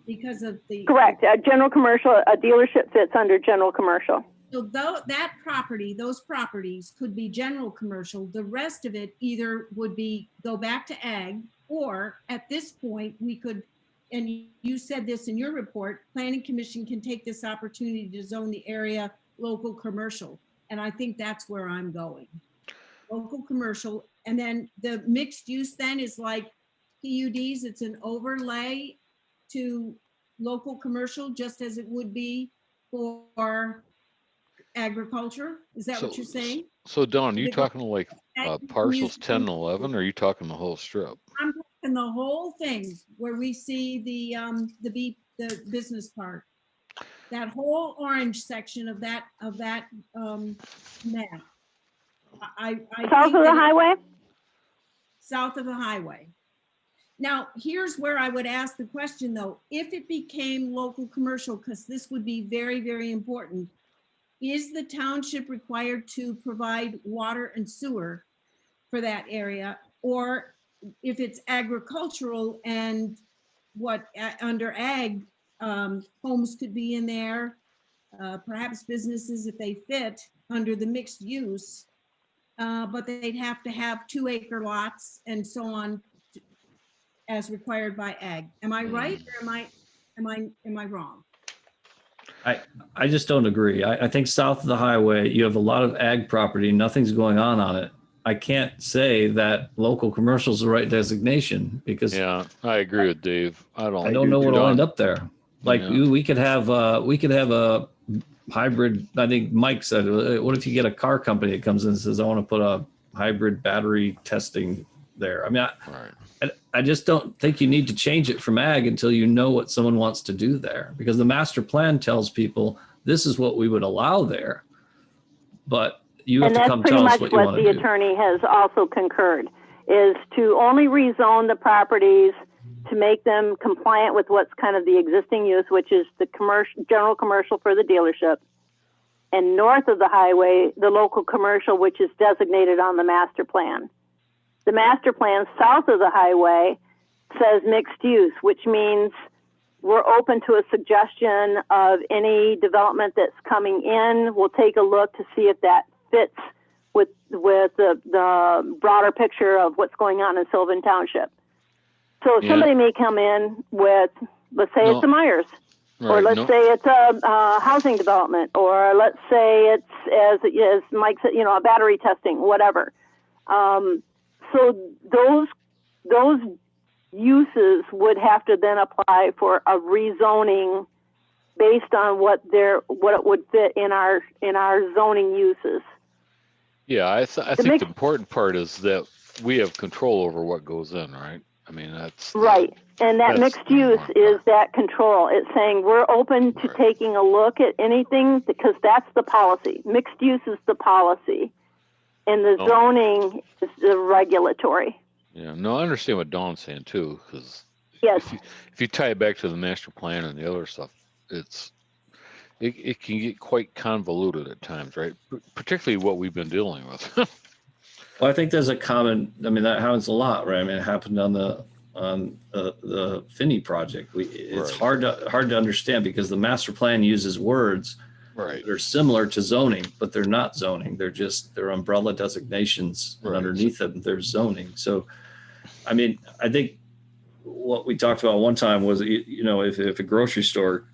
Because of the. Correct. A general commercial, a dealership fits under general commercial. So that property, those properties could be general commercial. The rest of it either would go back to ag, or at this point we could, and you said this in your report, Planning Commission can take this opportunity to zone the area local commercial. And I think that's where I'm going. Local commercial, and then the mixed use then is like PUDs. It's an overlay to local commercial, just as it would be for agriculture. Is that what you're saying? So Dawn, are you talking like parcels 10 and 11, or are you talking the whole strip? I'm talking the whole thing where we see the business park. That whole orange section of that map. I south of the highway? South of the highway. Now, here's where I would ask the question, though. If it became local commercial, because this would be very, very important, is the township required to provide water and sewer for that area? Or if it's agricultural and under ag, homes could be in there, perhaps businesses if they fit under the mixed use. But they'd have to have 2-acre lots and so on as required by ag. Am I right, or am I wrong? I just don't agree. I think south of the highway, you have a lot of ag property, nothing's going on it. I can't say that local commercial is the right designation because yeah, I agree with Dave. I don't know what'll end up there. Like we could have a hybrid. I think Mike said, what if you get a car company that comes in and says, I want to put a hybrid battery testing there? I mean, I just don't think you need to change it from ag until you know what someone wants to do there, because the master plan tells people this is what we would allow there, but you have to come tell us what you want to do. And that's pretty much what the attorney has also concurred, is to only rezone the properties to make them compliant with what's kind of the existing use, which is the general commercial for the dealership. And north of the highway, the local commercial, which is designated on the master plan. The master plan south of the highway says mixed use, which means we're open to a suggestion of any development that's coming in. We'll take a look to see if that fits with the broader picture of what's going on in Sylvan Township. So Yeah. somebody may come in with, let's say it's a Myers, or Right, let's say it's a housing development, or let's say it's, as Mike said, a battery testing, whatever. So those uses would have to then apply for a rezoning based on what it would fit in our zoning uses. Yeah, I think the important part is that we have control over what goes in, right? I mean, that's Right. And that that's mixed the use important is part. that control. It's saying we're open to Right. taking a look at anything because that's the policy. Mixed use is the policy, and the Oh. zoning is the regulatory. Yeah, no, I understand what Dawn's saying too, because Yes. if you tie it back to the master plan and the other stuff, it can get quite convoluted at times, right? Particularly what we've been dealing with. Well, I think there's a common, I mean, that happens a lot, right? I mean, it happened on the Finney project. It's Right. hard to understand because the master plan uses words Right. that are similar to zoning, but they're not zoning. They're umbrella designations, and Right. underneath them, there's zoning. So, I mean, I think what we talked about one time was, if a grocery store,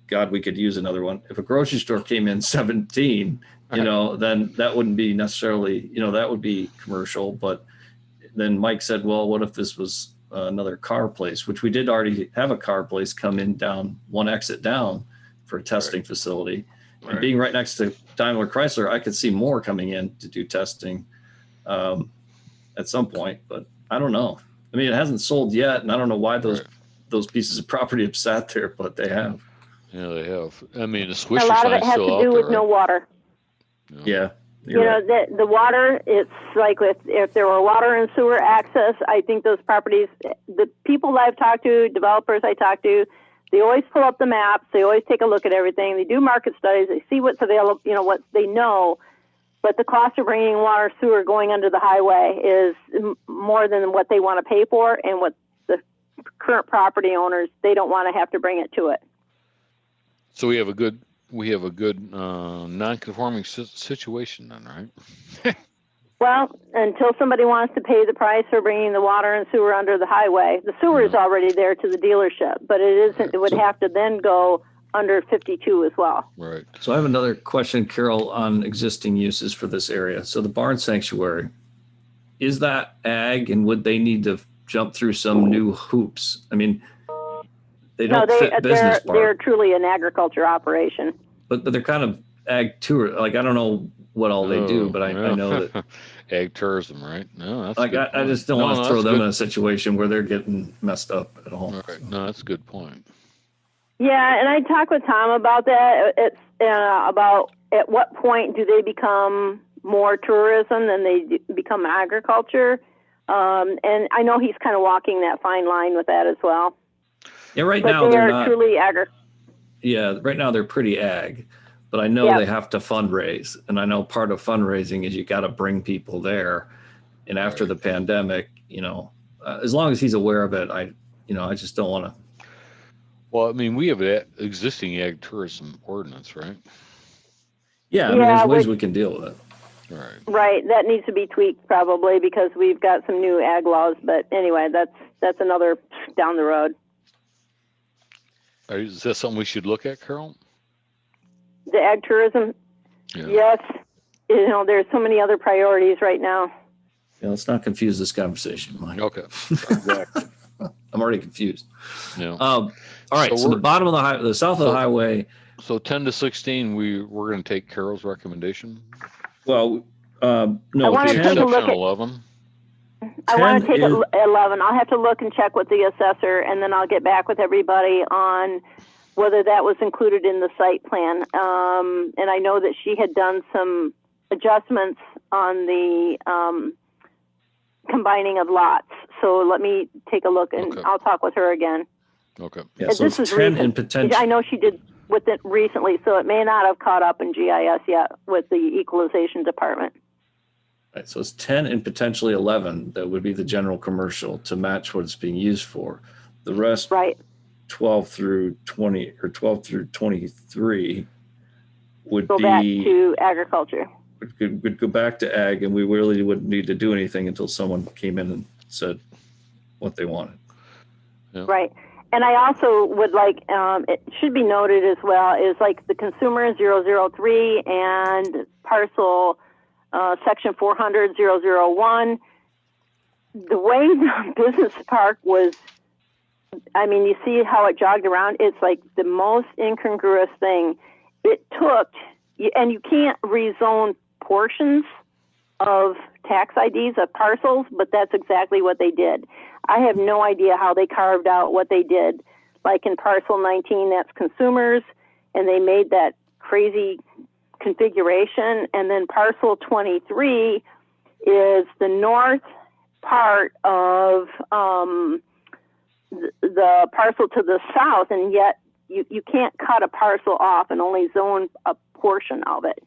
God, we could use another one. If a grocery store came in 17, then that wouldn't be necessarily, that would be commercial. But then Mike said, well, what if this was another car place, which we did already have a car place come in down one exit down for a testing facility. And Right. being right next to Daimler Chrysler, I could see more coming in to do testing at some point, but I don't know. I mean, it hasn't sold yet, and I don't know why those pieces of property have sat there, but they have. Yeah, they have. I mean, the A Swisher lot of it sign's has still to out do with there, no right? water. Yeah. The water, it's like if there were water and sewer access, I think those properties, the people I've talked to, developers I talk to, they always pull up the maps. They always take a look at everything. They do market studies. They see what's available, what they know. But the cost of bringing water, sewer going under the highway is more than what they want to pay for, and what the current property owners, they don't want to have to bring it to it. So we have a good non-conforming situation then, right? Well, until somebody wants to pay the price for bringing the water and sewer under the highway, the sewer is already there to the dealership, but it isn't. Right. It would have to then go under 52 as well. Right. So I have another question, Carol, on existing uses for this area. So the barn sanctuary, is that ag, and would they need to jump through some new hoops? I mean, they don't fit business they're park, truly an agriculture operation. but they're kind of ag tour. Like, I don't know what all they do, but I know that. Ag tourism, right? No, that's Like, a good I just don't point. want to throw them in a situation where they're getting messed up at all. All right. No, that's a good point. Yeah, and I talked with Tom about that. It's about at what point do they become more tourism than they become agriculture. And I know he's kind of walking that fine line with that as well. Yeah, right But now they they're are not. truly Yeah, right now they're pretty ag, but I know Yep. they have to fundraise, and I know part of fundraising is you got to bring people there. And after Right. the pandemic, as long as he's aware of it, I just don't want to. Well, I mean, we have an existing ag tourism ordinance, right? Yeah, I mean, Yeah, there's ways which- we can deal with it. Right. Right, that needs to be tweaked probably because we've got some new ag laws. But anyway, that's another down the road. Is that something we should look at, Carol? The ag tourism, Yeah. yes. There's so many other priorities right now. Let's not confuse this conversation, Mike. Okay. Exactly. I'm already confused. Yeah. All right, So so the we're- bottom of the south of the so- highway. So 10 to 16, we're going to take Carol's recommendation. Well, I no, wanna The take a 10, look exception at- 11. I want 10 to take is- 11. I'll have to look and check with the assessor, and then I'll get back with everybody on whether that was included in the site plan. And I know that she had done some adjustments on the combining of lots. So let me take a look, and Okay. I'll talk with her again. Okay. Yeah, And so this it's is 10 in recent. potential. I know she did with it recently, so it may not have caught up in GIS yet with the equalization department. Right, so it's 10 and potentially 11 that would be the general commercial to match what it's being used for. The rest, Right. 12 through 20 or 12 through 23 would Go back be to agriculture. would go back to ag, and we really wouldn't need to do anything until someone came in and said what they wanted. Right. And I also would like, it should be noted as well, is like the consumer 003 and parcel section 400-001. The way the business park was, I mean, you see how it jogged around? It's like the most incongruous thing. It took, and you can't rezone portions of tax IDs of parcels, but that's exactly what they did. I have no idea how they carved out what they did. Like in parcel 19, that's consumers, and they made that crazy configuration. And then parcel 23 is the north part of the parcel to the south, and yet you can't cut a parcel off and only zone a portion of it.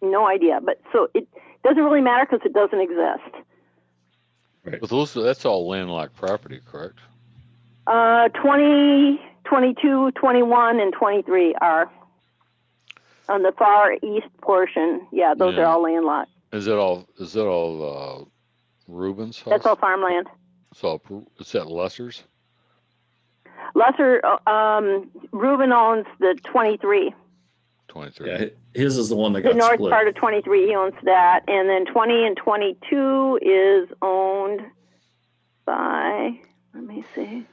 No idea. But so it doesn't really matter because it doesn't exist. But that's all landlocked property, correct? 20, 22, 21, and 23 are on the far east portion. Yeah, those Yeah. are all landlocked. Is that all Ruben's house? That's all farmland. Is that Lesser's? Lesser, Reuben owns the 23. 23. Yeah, his is the one that The got north split. part of 23, he owns that. And then 20 and 22 is owned by, let me see.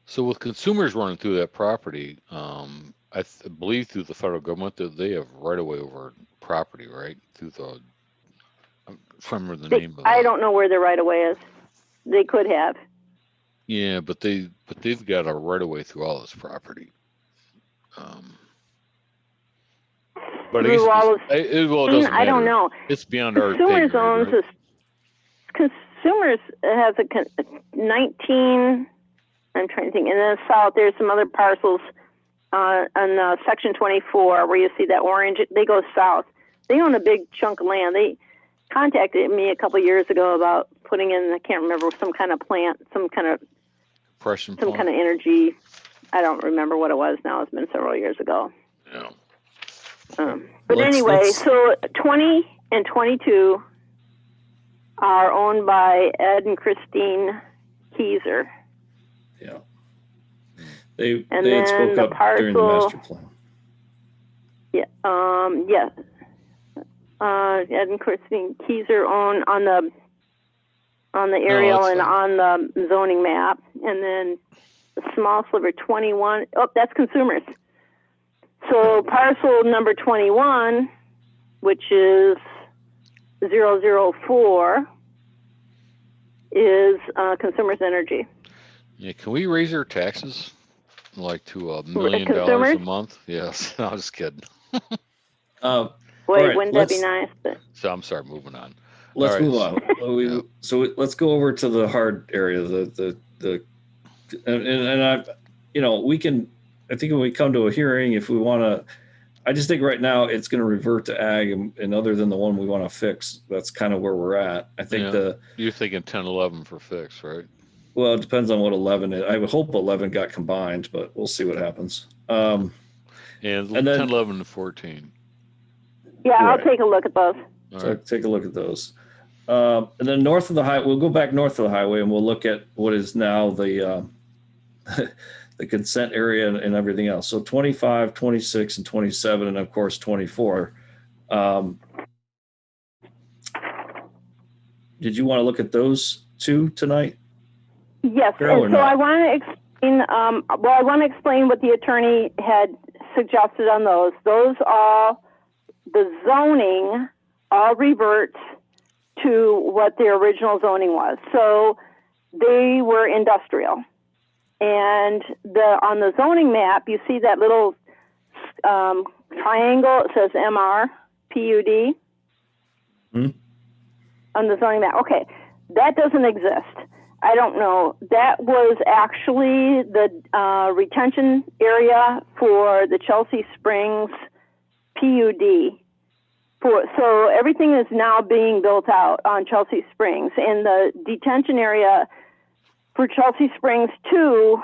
So with consumers running through that property, I believe through the federal government that they have right of way over property, right? Through the, I'm trying to remember the name of I that. don't know where the right of way is. They could have. Yeah, but they've got a right of way through all this property. But I guess Through all of, it doesn't matter. I don't know. It's beyond our pay Consumers grade, owns right? this. Consumers has a 19. I'm trying to think. And then south, there's some other parcels on section 24 where you see that orange. They go south. They own a big chunk of land. They contacted me a couple years ago about putting in, I can't remember, some kind of plant, some kind of energy. I don't remember what it was now. It's been several years ago. Yeah. But anyway, so 20 and 22 are owned by Ed and Christine Keyser. Yeah. They And had then spoke the up during the parcel- master plan. Yeah, yeah. Ed and Christine Keyser own on the aerial that's and fine. on the zoning map. And then the small sliver 21, that's consumers. So parcel number 21, which is 004, is Consumers Energy. Yeah, can we raise our taxes like to $1 million consumers? a month? Yes, no, I'm just kidding. Wait, right, wouldn't that be let's- nice? But So I'm sorry, moving on. Let's All right, move on. yeah. So let's go over to the hard area. And I, we can. I think when we come to a hearing, if we want to, I just think right now it's going to revert to ag, and other than the one we want to fix, that's kind of where we're at. I think Yeah. You're thinking 10, 11 for fix, right? well, it depends on what 11 is. I would hope 11 got combined, but we'll see what happens. And And 10, then- 11, and 14. yeah, I'll Right. take a look at those. All So right. take a look at those. And then north of the highway, we'll go back north of the highway and we'll look at what is now the the consent area and everything else. So 25, 26, and 27, and of course 24. Did you want to look at those two tonight? Yes, Carol, and or so not? I want to explain. I want to explain what the attorney had suggested on those. Those all the zoning all reverts to what the original zoning was. So they were industrial, and on the zoning map you see that little triangle. It says MR PUD Hmm. on the zoning map. Okay, that doesn't exist. I don't know. That was actually the retention area for the Chelsea Springs PUD. So everything is now being built out on Chelsea Springs. And the detention area for Chelsea Springs 2,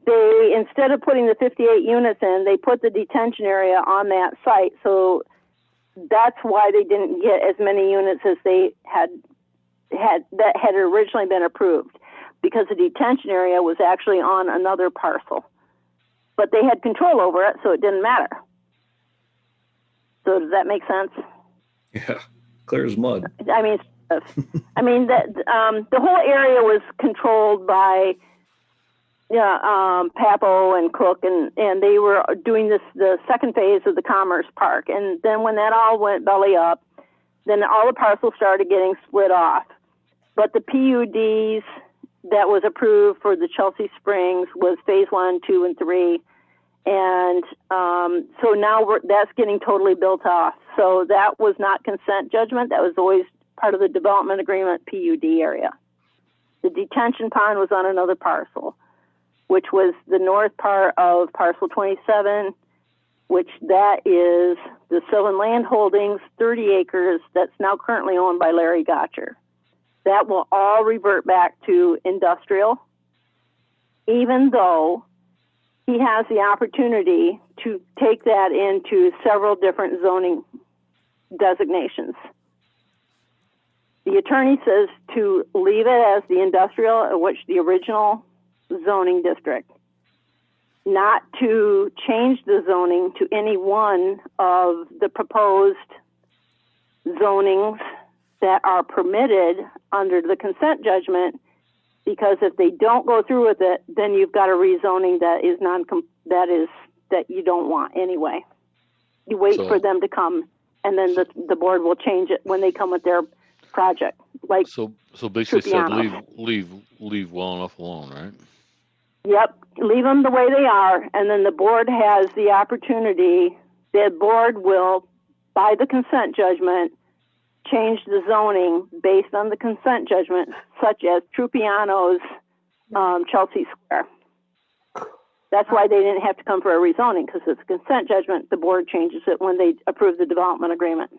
they, instead of putting the 58 units in, they put the detention area on that site. So that's why they didn't get as many units as they had originally been approved, because the detention area was actually on another parcel. But they had control over it, so it didn't matter. So does that make sense? Yeah, clear as mud. I mean, the whole area was controlled by Papo and Cook, and they were doing the second phase of the Commerce Park. And then when that all went belly up, then all the parcels started getting split off. But the PUDs that was approved for the Chelsea Springs was phase 1, 2, and 3. And so now that's getting totally built off. So that was not consent judgment. That was always part of the development agreement PUD area. The detention pond was on another parcel, which was the north part of parcel 27, which that is the Sylvan Land Holdings, 30 acres, that's now currently owned by Larry Gotcher. That will all revert back to industrial, even though he has the opportunity to take that into several different zoning designations. The attorney says to leave it as the industrial, which the original zoning district, not to change the zoning to any one of the proposed zonings that are permitted under the consent judgment, because if they don't go through with it, then you've got a rezoning that is that you don't want anyway. You wait for them to come, and then the board will change it when they come with their project. Like so basically Trupiano. said leave well enough alone, right? Yep, leave them the way they are, and then the board has the opportunity. The board will, by the consent judgment, change the zoning based on the consent judgment, such as Trupiano's Chelsea Square. That's why they didn't have to come for a rezoning, because it's a consent judgment. The board changes it when they approve the development agreement.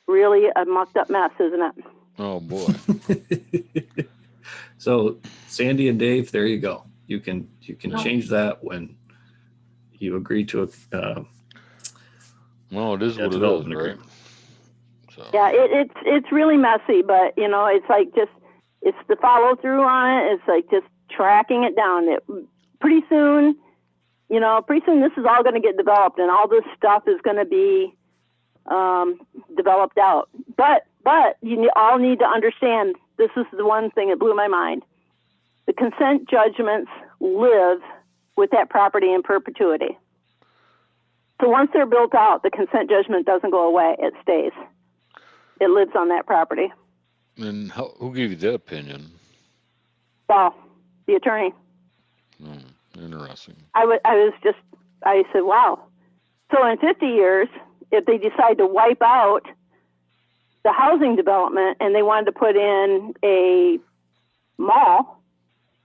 Really a mucked up mess, isn't it? Oh boy. So Sandy and Dave, there you go. You can change that when you agree to a Well, it is what it is, development right? agreement. So. Yeah, it's really messy, but it's like it's the follow through on it. It's like just tracking it down. Pretty soon this is all going to get developed, and all this stuff is going to be developed out. But you all need to understand, this is the one thing that blew my mind. The consent judgments live with that property in perpetuity. So once they're built out, the consent judgment doesn't go away. It stays. It lives on that property. And who gave you that opinion? Well, the attorney. Interesting. I said, wow. So in 50 years, if they decide to wipe out the housing development and they wanted to put in a mall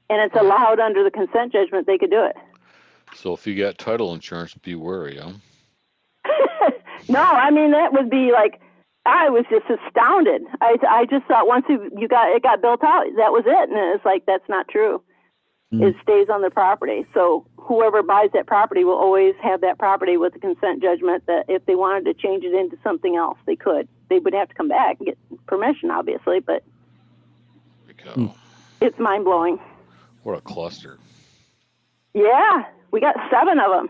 and it's allowed under the consent judgment, they could do it. So if you got title insurance, be wary, huh? No, I mean, that would be like, I was just astounded. I just thought once it got built out, that was it. And it's like, that's not true. It stays on the property. So whoever buys that property will always have that property with the consent judgment, that if they wanted to change it into something else, they could. They would have to come back and get permission, obviously, but it's mind blowing. What a cluster. Yeah, we got 7 of them.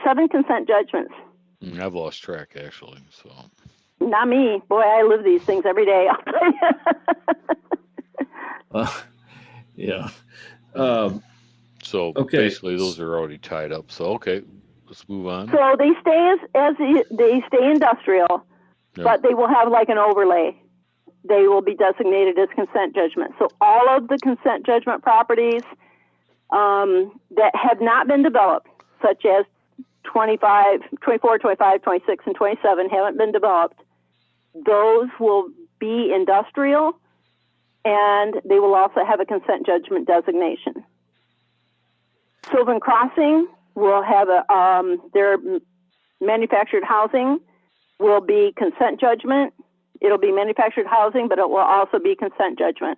7 consent judgments. I've lost track, actually. So. Not me. Boy, I live these things every day. Yeah. So okay. basically, those are already tied up. So okay, let's move on. So they stay they stay industrial, but they will have like an overlay. They will be designated as consent judgment. So all of the consent judgment properties that have not been developed, such as 24, 25, 26, and 27 haven't been developed, those will be industrial, and they will also have a consent judgment designation. Sylvan Crossing will have their manufactured housing will be consent judgment. It'll be manufactured housing, but it will also be consent judgment.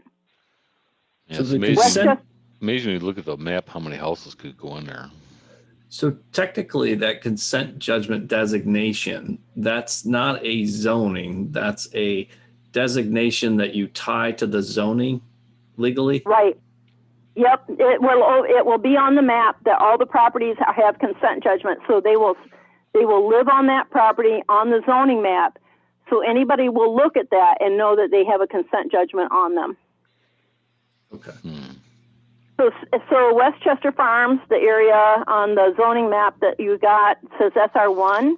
Yeah, So it's the amazing. consent, Amazing when you look at the map, how many houses could go in there. so technically that consent judgment designation, that's not a zoning, that's a designation that you tie to the zoning legally? Right. Yep. It will be on the map that all the properties have consent judgment. So they will live on that property on the zoning map. So anybody will look at that and know that they have a consent judgment on them. Okay. So Westchester Farms, the area on the zoning map that you got says SR1.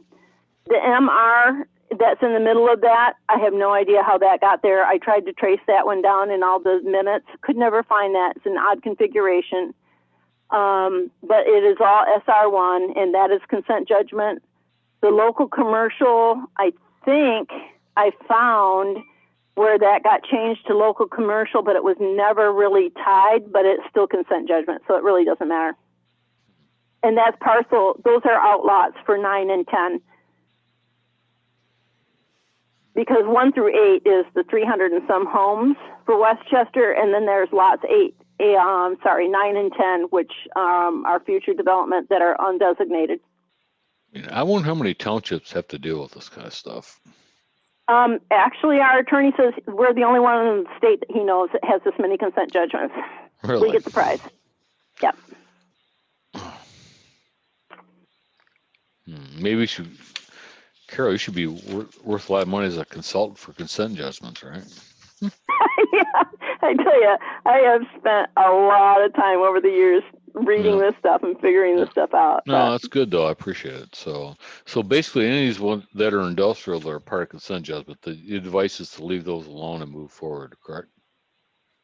The MR that's in the middle of that, I have no idea how that got there. I tried to trace that one down in all the minutes, could never find that. It's an odd configuration. But it is all SR1, and that is consent judgment. The local commercial, I think I found where that got changed to local commercial, but it was never really tied, but it's still consent judgment, so it really doesn't matter. And that's parcel, those are outlots for 9 and 10. Because 1 through 8 is the 300 and some homes for Westchester, and then there's lots 9 and 10, which are future development that are undesignated. I wonder how many townships have to deal with this kind of stuff. Actually, our attorney says we're the only one in the state that he knows that has this many consent judgments. Really? We get the prize. Yep. Maybe we should, Carol, you should be worth a lot of money as a consultant for consent judgments, right? Yeah, I tell you, I have spent a lot of time over the years reading this stuff and figuring this stuff out. No, that's good though. I appreciate it. So basically, any of these ones that are industrial that are part of consent judgment, the advice is to leave those alone and move forward. Correct?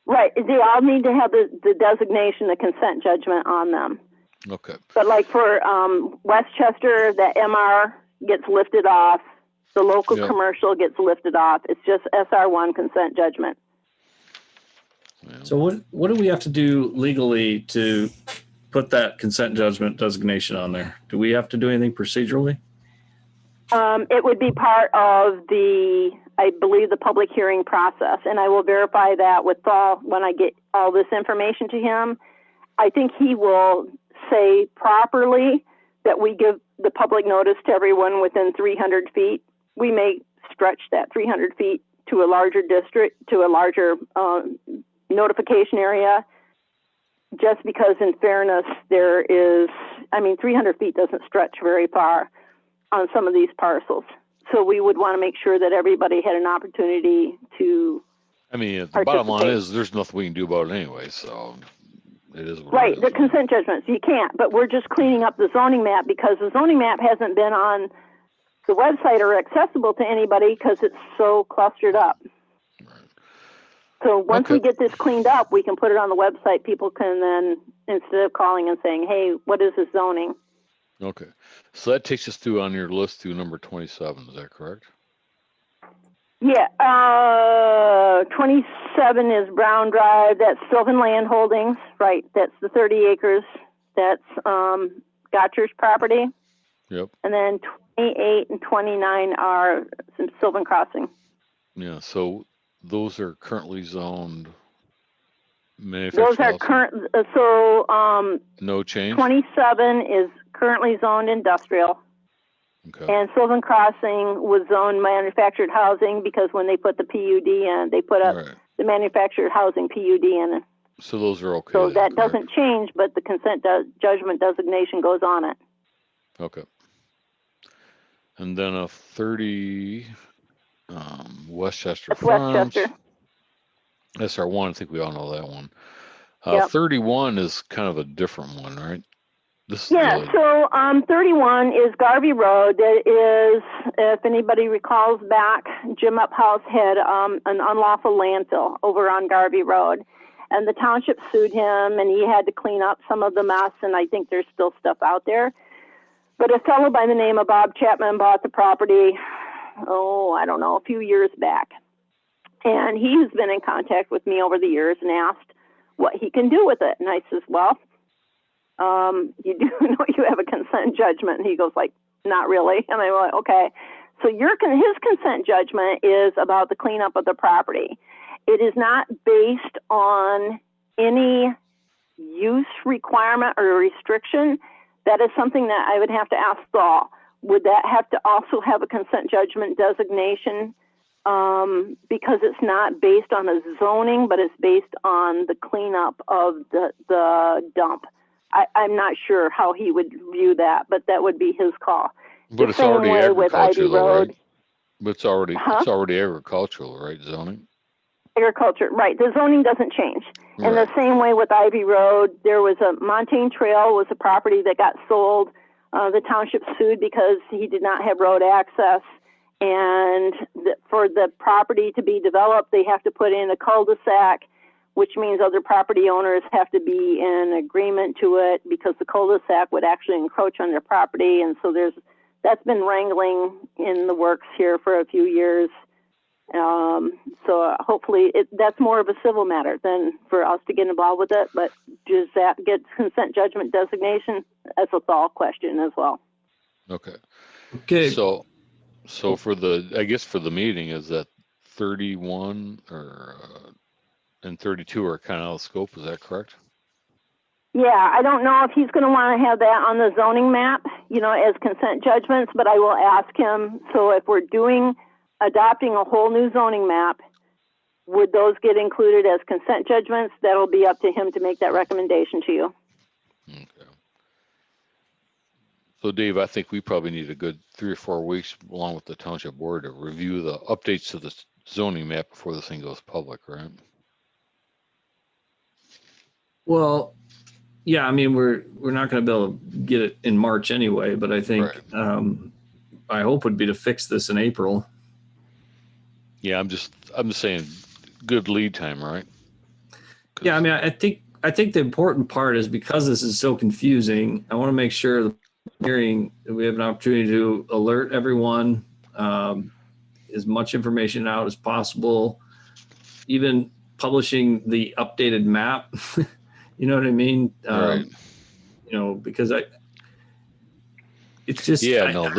Right. They all need to have the designation, the consent judgment on them. Okay. But like for Westchester, the MR gets lifted off. The local commercial gets lifted off. It's just SR1 consent judgment. Yeah. So what do we have to do legally to put that consent judgment designation on there? Do we have to do anything procedurally? It would be part of I believe, the public hearing process, and I will verify that with Paul when I get all this information to him. I think he will say properly that we give the public notice to everyone within 300 feet. We may stretch that 300 feet to a larger district, to a larger notification area, just because in fairness, 300 feet doesn't stretch very far on some of these parcels. So we would want to make sure that everybody had an opportunity to The bottom line is there's nothing we can do about it anyway, so it is what right, it is. the consent judgments, you can't, but we're just cleaning up the zoning map because the zoning map hasn't been on the website or accessible to anybody because it's so clustered up. So once we get this cleaned up, we can put it on the website. People can then, instead of calling and saying, hey, what is this zoning? Okay. So that takes us through on your list to number 27. Is that correct? Yeah. 27 is Brown Drive. That's Sylvan Land Holdings. Right. That's the 30 acres. That's Gotcher's property. Yep. And then 28 and 29 are Sylvan Crossing. Yeah. So those are currently zoned Those manufactured are housing? current. No change? 27 is currently zoned industrial. Okay. And Sylvan Crossing was zoned manufactured housing because when they put the PUD in, they put up the manufactured housing PUD in. So those are okay. So then, that correct? doesn't change, but the consent judgment designation goes on it. Okay. And then a 30 Westchester That's Farms. Westchester. SR1, I think we all know that one. Yep. 31 is kind of a different one, right? This is Yeah, so 31 is Garvey Road. That is, if anybody recalls back, Jim Uphouse had an unlawful landfill over on Garvey Road. And the township sued him, and he had to clean up some of the mess, and I think there's still stuff out there. But a fellow by the name of Bob Chapman bought the property, I don't know, a few years back And he's been in contact with me over the years and asked what he can do with it. And I says, well, you do know you have a consent judgment. And he goes like, not really. And I'm like, okay. So his consent judgment is about the cleanup of the property. It is not based on any use requirement or restriction. That is something that I would have to ask Saul. Would that have to also have a consent judgment designation? Because it's not based on the zoning, but it's based on the cleanup of the dump. I'm not sure how he would view that, but that would be his call. But The it's same already way with Ivy agricultural, though, Road. right? But it's already agricultural, right? Zoning. Agriculture, right. The zoning doesn't change. In the Right. same way with Ivy Road, there was a Montane Trail was a property that got sold. The township sued because he did not have road access. And for the property to be developed, they have to put in a cul-de-sac, which means other property owners have to be in agreement to it because the cul-de-sac would actually encroach on their property. And so that's been wrangling in the works here for a few years. So hopefully that's more of a civil matter than for us to get involved with it. But does that get consent judgment designation? That's a thought question as well. Okay. Okay. So for the meeting is that 31 or and 32 are kind of out of scope. Is that correct? Yeah, I don't know if he's going to want to have that on the zoning map, as consent judgments, but I will ask him. So if we're adopting a whole new zoning map, would those get included as consent judgments? That'll be up to him to make that recommendation to you. Okay. So Dave, I think we probably need a good 3 or 4 weeks along with the township board to review the updates to the zoning map before this thing goes public, right? Well, yeah, I mean, we're not going to be able to get it in March anyway, but I think I hope would be to fix this in April. Yeah, I'm just saying good lead time, right? Yeah, I mean, I think the important part is because this is so confusing, I want to make sure the hearing that we have an opportunity to alert everyone, as much information out as possible, even publishing the updated map. You know what I mean? Right. Because it's just Yeah, I no, don't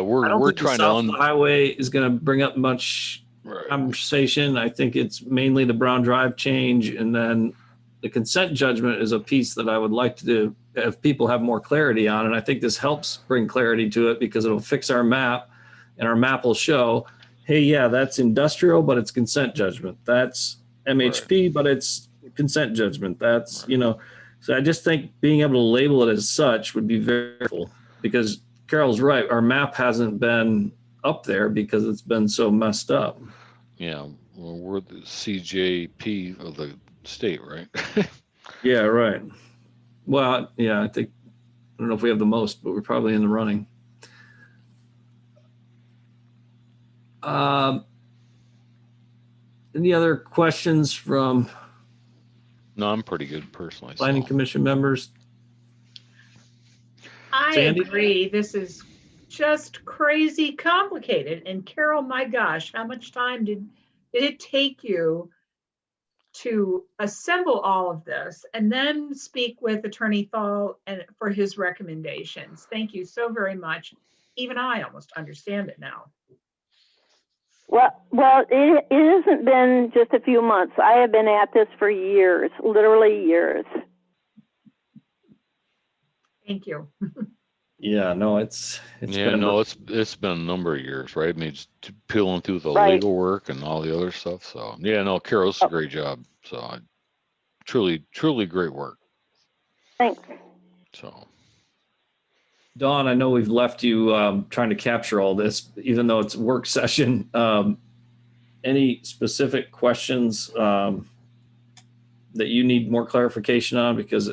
we're think the trying South to Highway is going to bring up much conversation. I think it's mainly the Brown Drive change, and then the consent judgment is a piece that I would like to have people have more clarity on. And I think this helps bring clarity to it because it'll fix our map, and our map will show, hey, yeah, that's industrial, but it's consent judgment. That's MHP, but it's consent judgment. That's, so I just think being able to label it as such would be very helpful because Carol's right. Our map hasn't been up there because it's been so messed up. Yeah, well, we're the CJP of the state, right? Yeah, right. Well, yeah, I don't know if we have the most, but we're probably in the running. Any other questions from No, I'm pretty good personally. planning commission members? I Sandy? agree. This is just crazy complicated. And Carol, my gosh, how much time did it take you to assemble all of this and then speak with Attorney Thal and for his recommendations? Thank you so very much. Even I almost understand it now. Well, it hasn't been just a few months. I have been at this for years, literally years. Thank you. Yeah, no, it's it's been a number of years, right? I mean, just peeling through the Right. legal work and all the other stuff. So yeah, no, Carol's a great job. So truly great work. Thanks. So Dawn, I know we've left you trying to capture all this, even though it's a work session. Any specific questions that you need more clarification on? Because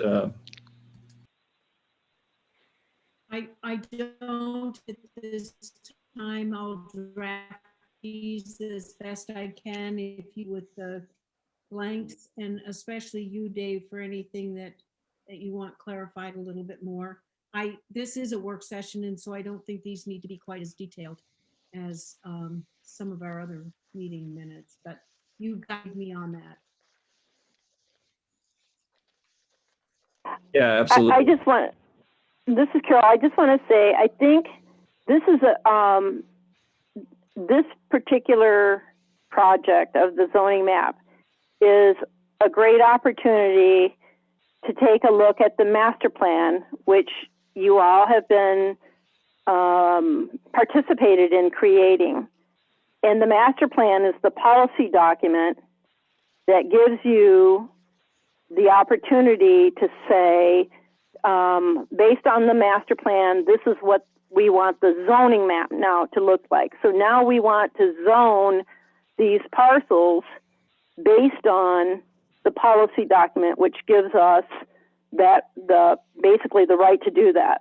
I don't at this time. I'll draft these as best I can if you with the blanks, and especially you, Dave, for anything that you want clarified a little bit more. This is a work session, and so I don't think these need to be quite as detailed as some of our other meeting minutes, but you guide me on that. Yeah, absolutely. I just want, this is Carol, I just want to say, I think this is this particular project of the zoning map is a great opportunity to take a look at the master plan, which you all have been participated in creating. And the master plan is the policy document that gives you the opportunity to say, based on the master plan, this is what we want the zoning map now to look like. So now we want to zone these parcels based on the policy document, which gives us basically the right to do that.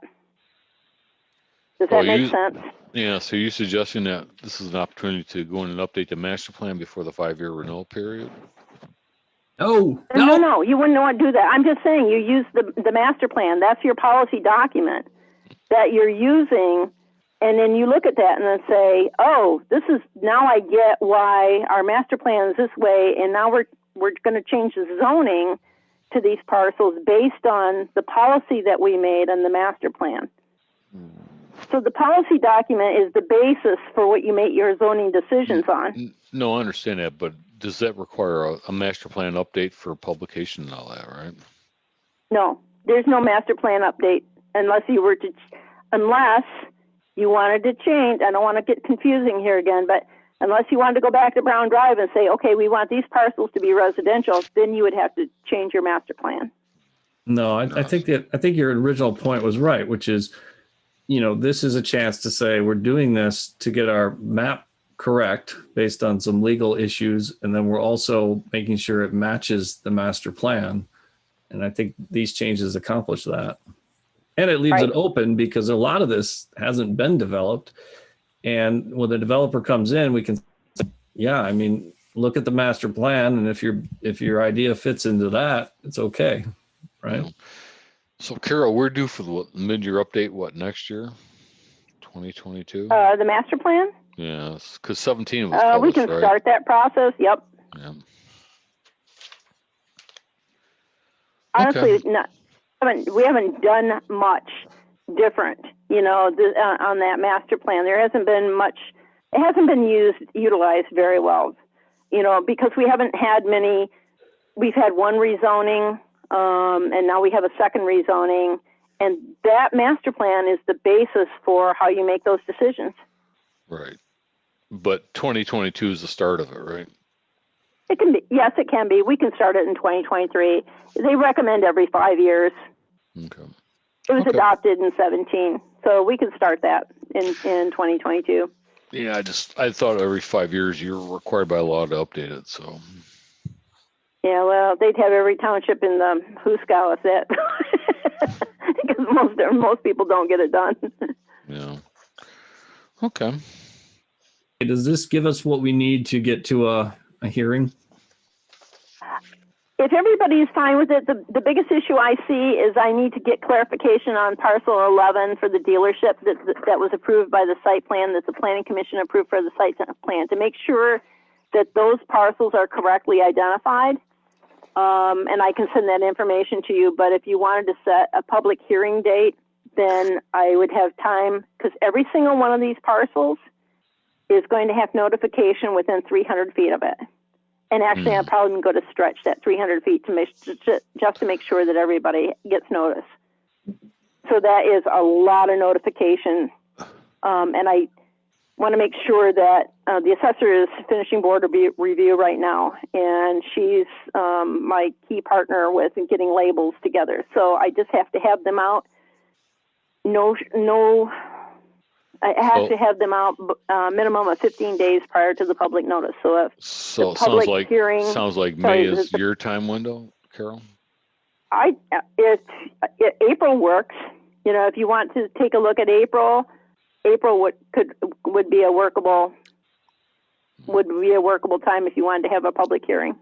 Does that make sense? Yeah, so you're suggesting that this is an opportunity to go in and update the master plan before the 5-year renewal period? No, you wouldn't want to do that. I'm just saying you use the master plan. That's your policy document that you're using. And then you look at that and then say, oh, now I get why our master plan is this way. And now we're going to change the zoning to these parcels based on the policy that we made on the master plan. So the policy document is the basis for what you make your zoning decisions on. No, I understand that, but does that require a master plan update for publication and all that, right? No, there's no master plan update unless you wanted to change. I don't want to get confusing here again, but unless you wanted to go back to Brown Drive and say, okay, we want these parcels to be residential, then you would have to change your master plan. No, I think your original point was right, which is, this is a chance to say we're doing this to get our map correct based on some legal issues, and then we're also making sure it matches the master plan. And I think these changes accomplish that. And it leaves it open because a lot of this hasn't been developed. And when the developer comes in, we can, look at the master plan, and if your idea fits into that, it's okay, right? Yeah. So Carol, we're due for the mid-year update, what, next year? 2022? The master plan? Yes, because 17 was published, we can right? start that process. Yep. Yeah. Honestly, Okay. we haven't done much different, on that master plan. There hasn't been much. It hasn't been utilized very well, because we haven't had many. We've had one rezoning, and now we have a second rezoning, and that master plan is the basis for how you make those decisions. Right. But 2022 is the start of it, right? It can be. Yes, it can be. We can start it in 2023. They recommend every 5 years. Okay. It was adopted in 17, so we can start that in 2022. Yeah, I thought every 5 years you're required by law to update it, so. Yeah, well, they'd have every township in the Hooskow if that, because most people don't get it done. Yeah. Okay. Does this give us what we need to get to a hearing? If everybody's fine with it, the biggest issue I see is I need to get clarification on parcel 11 for the dealership that was approved by the site plan, that the planning commission approved for the site plan, to make sure that those parcels are correctly identified. And I can send that information to you, but if you wanted to set a public hearing date, then I would have time, because every single one of these parcels is going to have notification within 300 feet of it. And actually, I'm probably going to stretch that 300 feet just to make sure that everybody gets notice. So that is a lot of notification. And I want to make sure that the assessor is finishing board review right now. And she's my key partner with getting labels together. So I just have to have them out. I have to have them out minimum of 15 days prior to the public notice. So if the public hearing sounds like May is your time window, Carol. April works. If you want to take a look at April would be a workable time if you wanted to have a public hearing.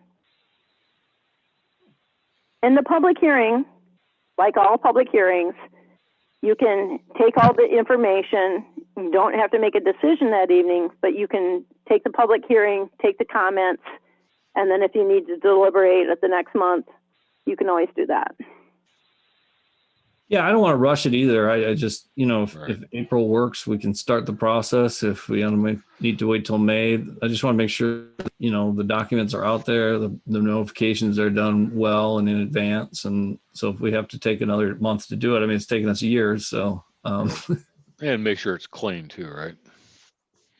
In the public hearing, like all public hearings, you can take all the information. You don't have to make a decision that evening, but you can take the public hearing, take the comments, And then if you need to deliberate at the next month, you can always do that. Yeah, I don't want to rush it either. I just, Right. if April works, we can start the process. If we need to wait till May, I just want to make sure, the documents are out there, the notifications are done well and in advance. And so if we have to take another month to do it, I mean, it's taken us years. So, And make sure it's clean too, right?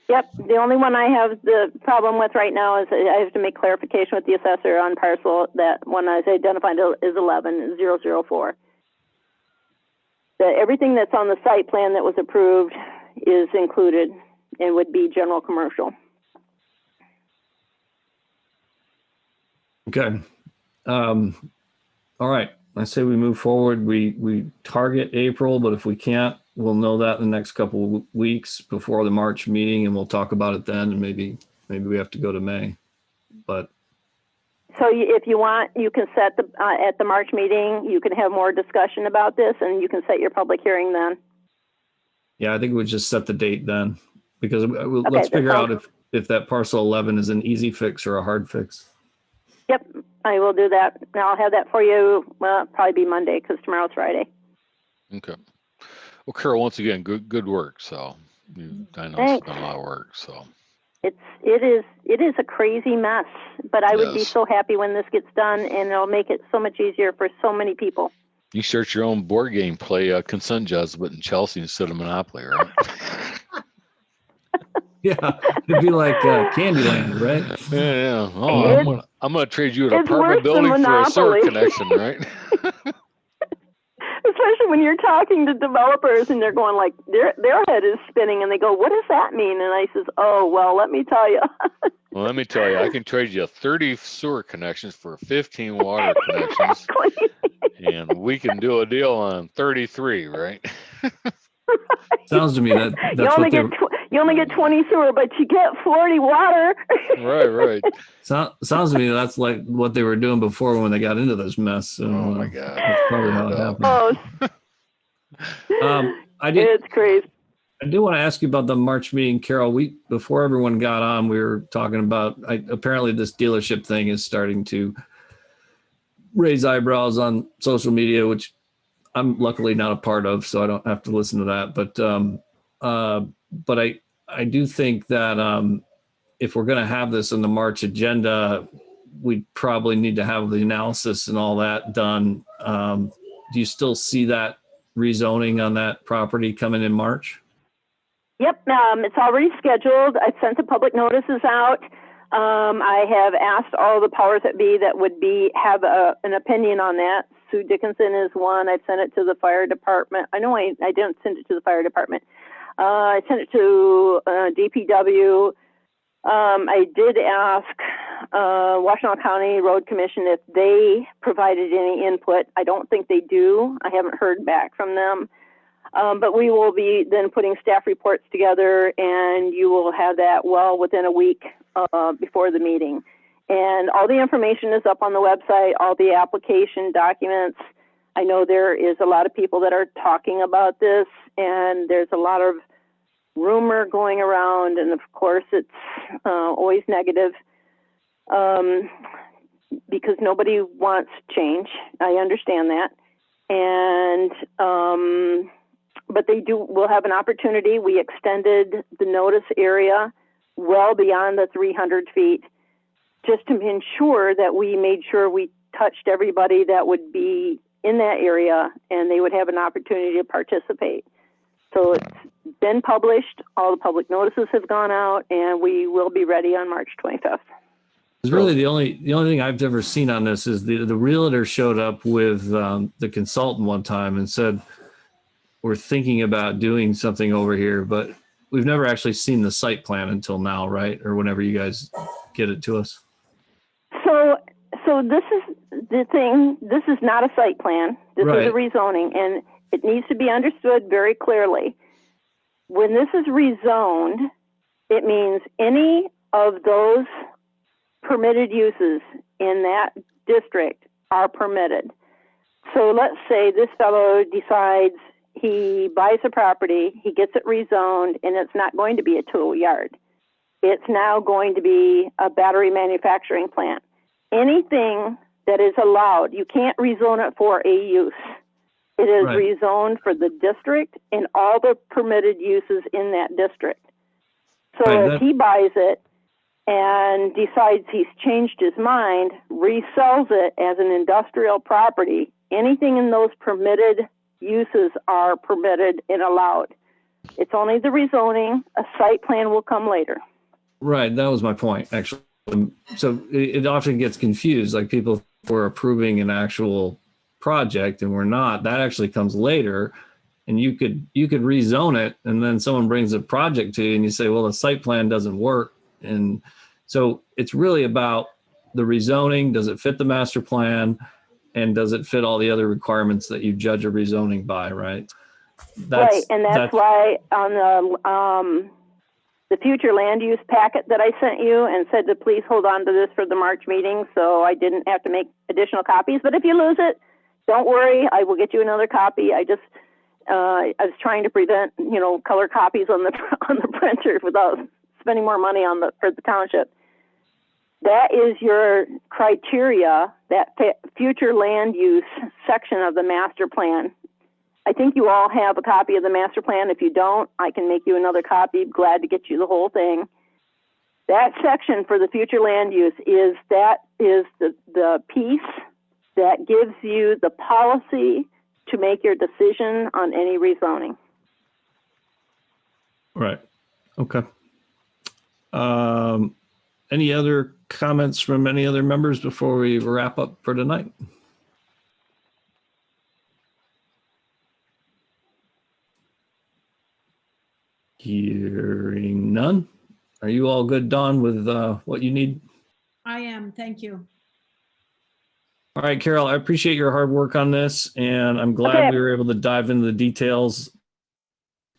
Yep. The only one I have the problem with right now is I have to make clarification with the assessor on parcel that one is identified is 11-004. Everything that's on the site plan that was approved is included and would be general commercial. okay. All right. I say we move forward. We target April, but if we can't, we'll know that in the next couple of weeks before the March meeting, and we'll talk about it then. And maybe we have to go to May. But So if you want, you can set at the March meeting, you can have more discussion about this, and you can set your public hearing then. yeah, I think we'll just set the date then, because let's figure out if that parcel 11 is an easy fix or a hard fix. Yep, I will do that. Now I'll have that for you. Well, it'll probably be Monday because tomorrow's Friday. Okay. Well, Carol, once again, good work. So I know it's been a lot of work. So It is a crazy mess, but I would be so happy when this gets done, and it'll make it so much easier for so many people. you start your own board game, play Consent Judgment in Chelsea instead of Monopoly, right? Yeah, it'd be like Candyland, right? Yeah. Oh, I'm gonna trade you an apartment building for a sewer connection, right? Especially when you're talking to developers and they're going like, their head is spinning and they go, what does that mean? And I says, oh, well, let me tell you. Well, let me tell you, I can trade you 30 sewer connections for 15 water connections, and we can do a deal on 33, right? Sounds to me that's you only get 20 sewer, but you get 40 water. Right. Sounds to me that's like what they were doing before when they got into this mess. So, Oh my God. that's probably how it happened. Oh, I did. it's crazy. I do want to ask you about the March meeting, Carol. Before everyone got on, we were talking about apparently this dealership thing is starting to raise eyebrows on social media, which I'm luckily not a part of, so I don't have to listen to that. But I do think that if we're going to have this in the March agenda, we probably need to have the analysis and all that done. Do you still see that rezoning on that property coming in March? Yep, it's already scheduled. I've sent the public notices out. I have asked all the powers that be that would have an opinion on that. Sue Dickinson is one. I've sent it to the fire department. I know I didn't send it to the fire department. I sent it to DPW. I did ask Washtenaw County Road Commission if they provided any input. I don't think they do. I haven't heard back from them. But we will be then putting staff reports together, and you will have that well within a week before the meeting. And all the information is up on the website, all the application documents. I know there is a lot of people that are talking about this, and there's a lot of rumor going around, and of course it's always negative because nobody wants change. I understand that. And but we'll have an opportunity. We extended the notice area well beyond the 300 feet just to ensure that we made sure we touched everybody that would be in that area and they would have an opportunity to participate. So it's been published, all the public notices have gone out, and we will be ready on March 25th. It's really the only thing I've ever seen on this is the realtor showed up with the consultant one time and said, we're thinking about doing something over here, but we've never actually seen the site plan until now, right? Or whenever you guys get it to us. So this is the thing. This is not a site plan. This Right. is a rezoning, and it needs to be understood very clearly. When this is rezoned, it means any of those permitted uses in that district are permitted. So let's say this fellow decides he buys a property, he gets it rezoned, and it's not going to be a tool yard. it's now going to be a battery manufacturing plant. Anything that is allowed, you can't rezone it for a use. It is Right. rezoned for the district and all the permitted uses in that district. So Right, if he buys it and decides he's changed his mind, resells it as an industrial property, anything in those permitted uses are permitted and allowed. It's only the rezoning. A site plan will come later. Right. That was my point, actually. So it often gets confused. Like people think we're approving an actual project and we're not. That actually comes later. And you could rezone it, and then someone brings a project to you and you say, well, the site plan doesn't work. And so it's really about the rezoning. Does it fit the master plan? And does it fit all the other requirements that you judge a rezoning by, right? Right, and that's why on the future land use packet that I sent you and said to please hold on to this for the March meeting, so I didn't have to make additional copies. But if you lose it, don't worry, I will get you another copy. I was trying to prevent, color copies on the printer without spending more money for the township. That is your criteria, that future land use section of the master plan. I think you all have a copy of the master plan. If you don't, I can make you another copy. Glad to get you the whole thing. That section for the future land use is the piece that gives you the policy to make your decision on any rezoning. Right. Okay. Any other comments from any other members before we wrap up for tonight? Hearing none. Are you all good, Dawn, with what you need? I am, thank you. All right, Carol, I appreciate your hard work on this, and I'm glad Okay. we were able to dive into the details.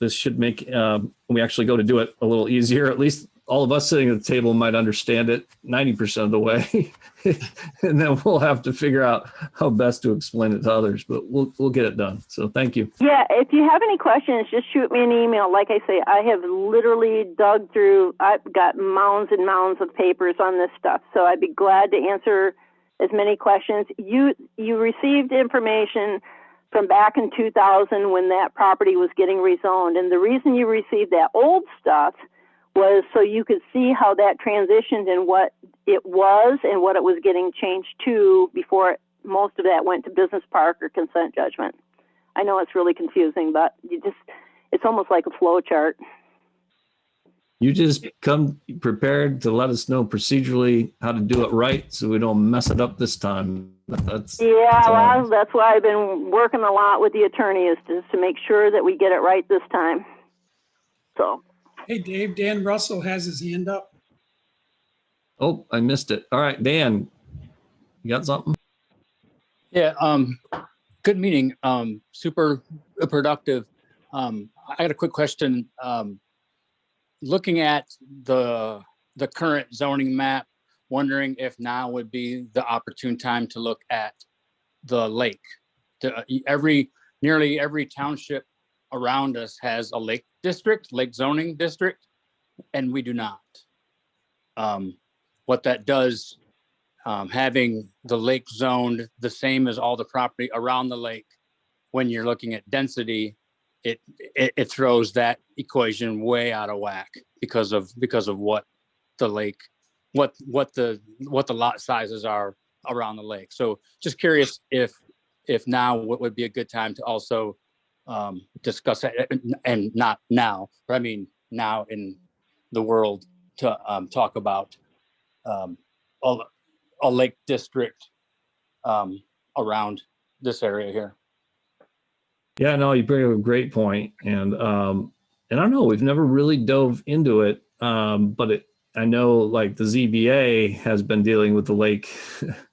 This should make, when we actually go to do it, a little easier. At least all of us sitting at the table might understand it 90% of the way. And then we'll have to figure out how best to explain it to others, but we'll get it done. So thank you. Yeah, if you have any questions, just shoot me an email. Like I say, I have literally dug through, I've got mounds and mounds of papers on this stuff. So I'd be glad to answer as many questions. You received information from back in 2000 when that property was getting rezoned. And the reason you received that old stuff was so you could see how that transitioned and what it was and what it was getting changed to before most of that went to business park or consent judgment. I know it's really confusing, but it's almost like a flow chart. You just come prepared to let us know procedurally how to do it right so we don't mess it up this time. That's why I've been working a lot with the attorney, is just to make sure that we get it right this time. So. Hey, Dave, Dan Russell has his hand up. Oh, I missed it. All right, Dan, you got something? Yeah, good meeting. Super productive. I got a quick question. Looking at the current zoning map, wondering if now would be the opportune time to look at the lake. Nearly every township around us has a lake district, lake zoning district, and we do not. What that does, having the lake zoned the same as all the property around the lake, when you're looking at density, it throws that equation way out of whack because of what the lake, what the lot sizes are around the lake. So just curious if now what would be a good time to also discuss it, and not now, but I mean now in the world, to talk about a lake district around this area here. Yeah, no, you bring up a great point. And I don't know, we've never really dove into it. But I know like the ZBA has been dealing with the lake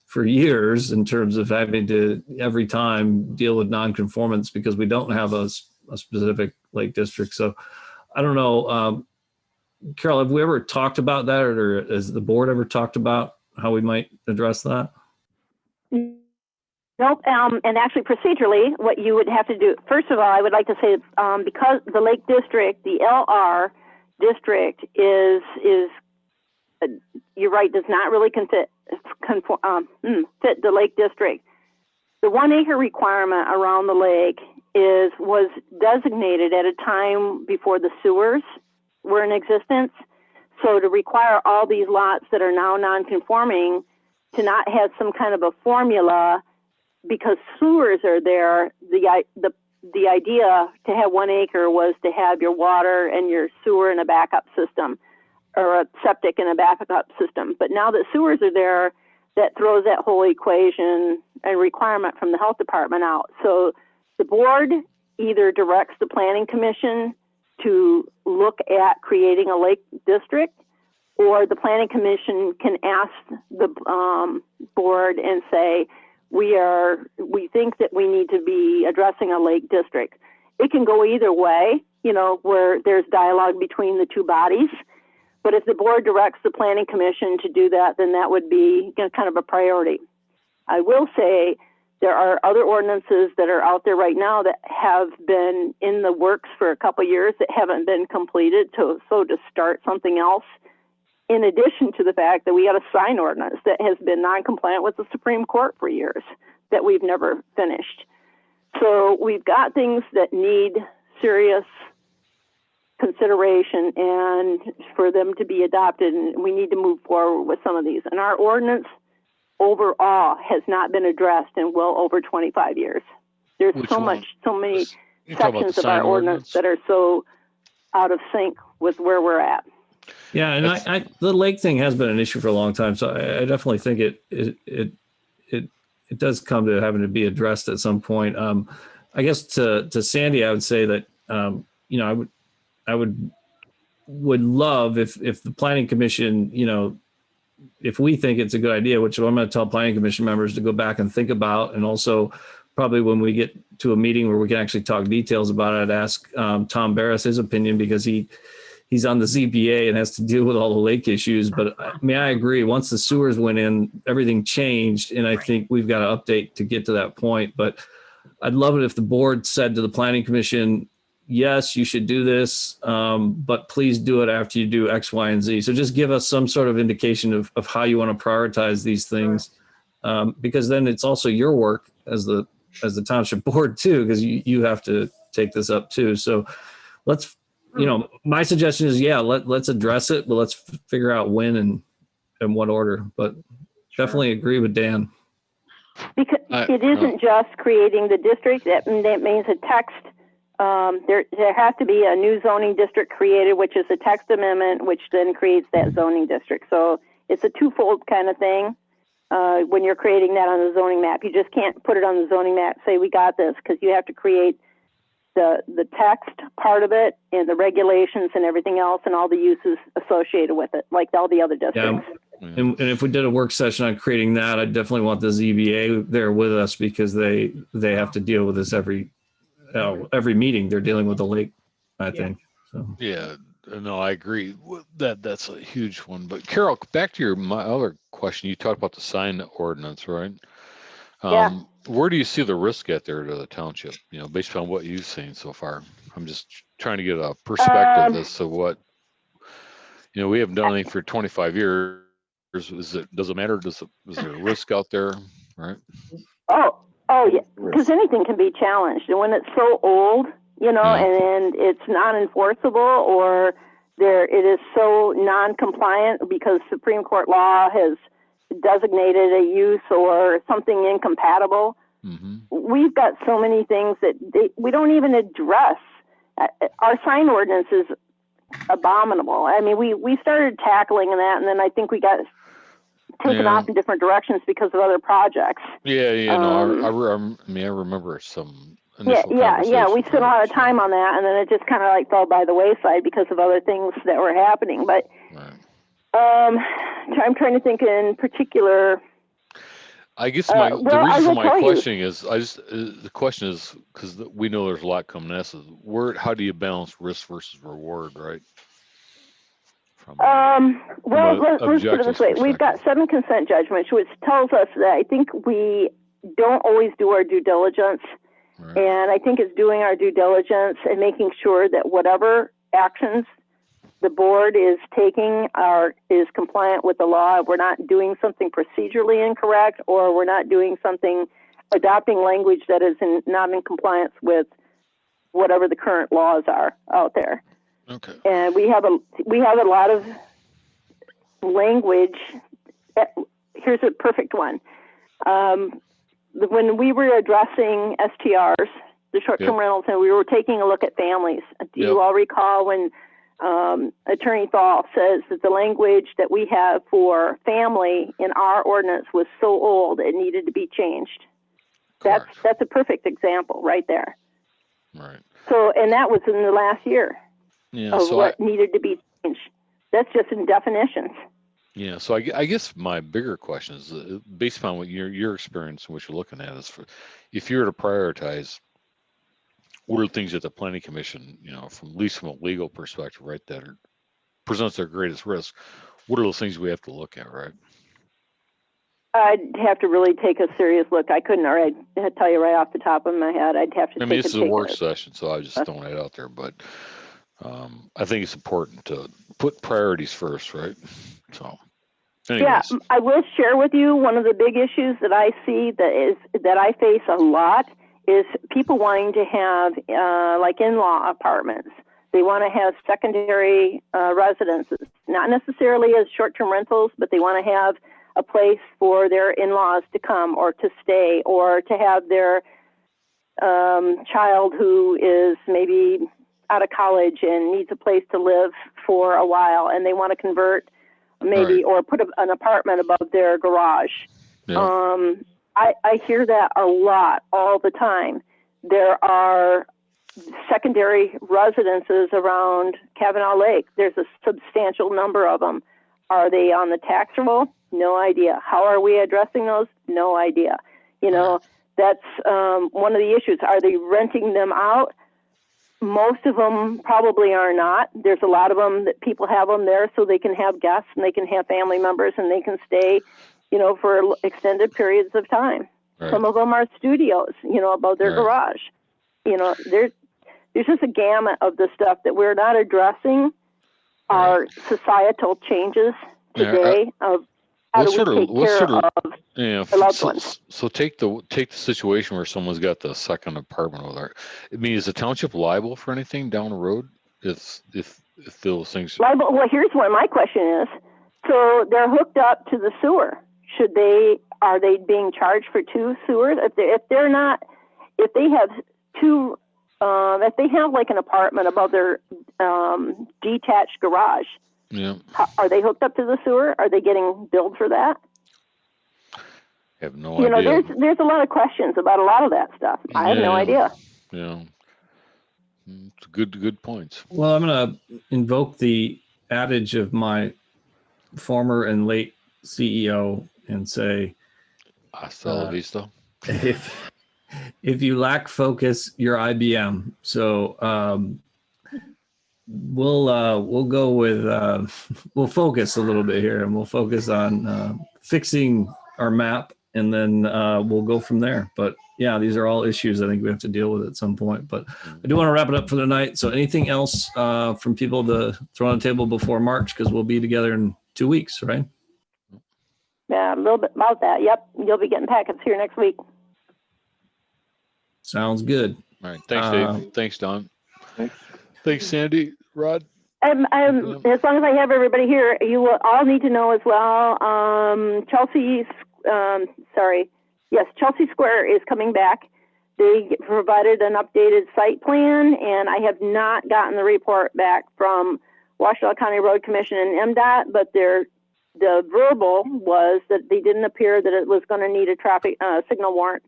for years in terms of having to every time deal with nonconformance because we don't have a specific lake district. So I don't know. Carol, have we ever talked about that, or has the board ever talked about how we might address that? Nope. And actually, procedurally, what you would have to do, first of all, I would like to say, because the Lake District, the LR, district is you're right, does not really fit the lake district. The 1 acre requirement around the lake was designated at a time before the sewers were in existence. So to require all these lots that are now non-conforming to not have some kind of a formula because sewers are there, the idea to have 1 acre was to have your water and your sewer in a backup system, or a septic in a backup system. But now that sewers are there, that throws that whole equation and requirement from the health department out. So the board either directs the planning commission to look at creating a lake district, or the planning commission can ask the board and say, we think that we need to be addressing a lake district. It can go either way, where there's dialogue between the two bodies. But if the board directs the planning commission to do that, then that would be kind of a priority. I will say there are other ordinances that are out there right now that have been in the works for a couple of years that haven't been completed. So to start something else, in addition to the fact that we got a sign ordinance that has been non-compliant with the Supreme Court for years that we've never finished. So we've got things that need serious consideration and for them to be adopted, and we need to move forward with some of these. And our ordinance overall has not been addressed in well over 25 years. There's Which so one? many You're talking about the sections of our sign ordinance that are so out of sync with where we're at. Yeah, and I the lake thing has been an issue for a long time, so I definitely think it does come to having to be addressed at some point. I guess to Sandy, I would say that I would love if the planning commission, if we think it's a good idea, which I'm going to tell planning commission members to go back and think about, and also probably when we get to a meeting where we can actually talk details about it, I'd ask Tom Barris his opinion, because he's on the ZBA and has to deal with all the lake issues. But I agree. Once the sewers went in, everything changed. And I think we've got to update to get to that point. But I'd love it if the board said to the planning commission, yes, you should do this, but please do it after you do X, Y, and Z. So just give us some sort of indication of how you want to prioritize these things. Because then it's also your work as the township board too, because you have to take this up too. So let's, my suggestion is, let's address it, but let's figure out when and what order. But definitely agree with Dan. Because it isn't just creating the district. That means a text. There has to be a new zoning district created, which is a text amendment, which then creates that zoning district. So it's a twofold kind of thing. When you're creating that on the zoning map, you just can't put it on the zoning map, say we got this, because you have to create the text part of it and the regulations and everything else and all the uses associated with it, like all the other districts. Yeah. And if we did a work session on creating that, I definitely want the ZBA there with us, because they have to deal with this every meeting. They're dealing with the lake, I think. So. Yeah, no, I agree. That's a huge one. But Carol, back to my other question. You talked about the sign ordinance, right? Yeah. Where do you see the risk at there to the township? Based on what you've seen so far. I'm just trying to get a perspective as to what. We haven't done anything for 25 years. Does it matter? Is there a risk out there? Right. Oh yeah, because anything can be challenged, and when it's so old, and it's non-enforceable, or it is so non-compliant because Supreme Court law has designated a use or something incompatible. Mm-hmm. We've got so many things that we don't even address. Our sign ordinance is abominable. I mean, we started tackling that, and then I think we got taken off in different directions because of other projects. Yeah. I remember some. Yeah. We spent a lot of time on that, and then it just kind of fell by the wayside because of other things that were happening. But I'm trying to think in particular. I guess the reason for my questioning is the question is because we know there's a lot coming at us. How do you balance risk versus reward, right? Let's put it this way. We've got 7 consent judgments, which tells us that I think we don't always do our due diligence. Right. And I think it's doing our due diligence and making sure that whatever actions the board is is compliant with the law. We're not doing something procedurally incorrect, or we're not doing something, adopting language that is not in compliance with whatever the current laws are out there. Okay. And we have a lot of language. Here's a perfect one. When we were addressing STRs, the short-term rentals, and we were taking a look at families. Do you all recall when Attorney Thal says that the language that we have for family in our ordinance was so old it needed to be changed? Correct. That's a perfect example right there. Right. So, and that was in the last year Yeah. of So what needed to be changed. That's just in definitions. yeah. So I guess my bigger question is based upon what your experience and what you're looking at is if you're to prioritize, what are things that the planning commission, from at least from a legal perspective, right, that presents their greatest risk? What are those things we have to look at, right? I'd have to really take a serious look. I couldn't already tell you right off the top of my head. I'd have to. I mean, this is a work session, so I was just throwing it out there, but I think it's important to put priorities first, right? So, anyways. Yeah, I will share with you one of the big issues that I see that I face a lot is people wanting to have like in-law apartments. They want to have secondary residences, not necessarily as short-term rentals, but they want to have a place for their in-laws to come or to stay, or to have their child who is maybe out of college and needs a place to live for a while, and they want to convert maybe or put an apartment above their garage. Yeah. I hear that a lot, all the time. There are secondary residences around Kavanaugh Lake. There's a substantial number of them. Are they on the tax roll? No idea. How are we addressing those? No idea. That's one of the issues. Are they renting them out? Most of them probably are not. There's a lot of them that people have them there so they can have guests and they can have family members and they can stay, for extended periods of time. Right. Some of them are studios, above their garage. There's just a gamut of the stuff that we're not addressing. Our societal changes today of how do we take care of the loved ones. So take the situation where someone's got the second apartment over there. I mean, is the township liable for anything down the road if those things? Liable? Well, here's what my question is. So they're hooked up to the sewer. Are they being charged for two sewers? If they have two, if they have like an apartment above their detached garage, are they hooked up to the sewer? Are they getting billed for that? I have no idea. There's a lot of questions about a lot of that stuff. I have no idea. Yeah, it's good points. Well, I'm going to invoke the adage of my former and late CEO and say, hasta la vista. If you lack focus, you're IBM. So we'll go with we'll focus a little bit here, and we'll focus on fixing our map, and then we'll go from there. But yeah, these are all issues I think we have to deal with at some point. But I do want to wrap it up for the night. So anything else from people to throw on the table before March, because we'll be together in 2 weeks, right? Yeah, a little bit about that. Yep, you'll be getting packets here next week. Sounds good. All right. Thanks, Dave. Thanks, Don. Thanks, Sandy. Rod. As long as I have everybody here, you will all need to know as well. Chelsea Square is coming back. They provided an updated site plan, and I have not gotten the report back from Washtenaw County Road Commission and MDOT, but the verbal was that they didn't appear that it was going to need a traffic signal warrant.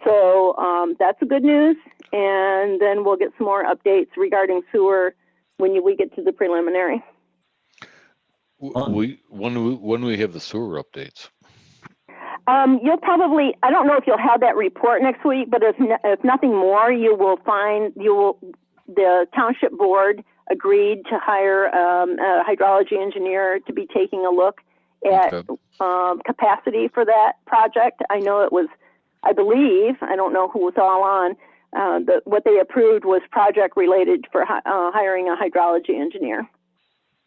So that's the good news. And then we'll get some more updates regarding sewer when we get to the preliminary. When we have the sewer updates? You'll probably, I don't know if you'll have that report next week, but if nothing more, the township board agreed to hire a hydrology engineer to be taking a look at capacity for that project. I know I believe, I don't know who was all on, what they approved was project related for hiring a hydrology engineer.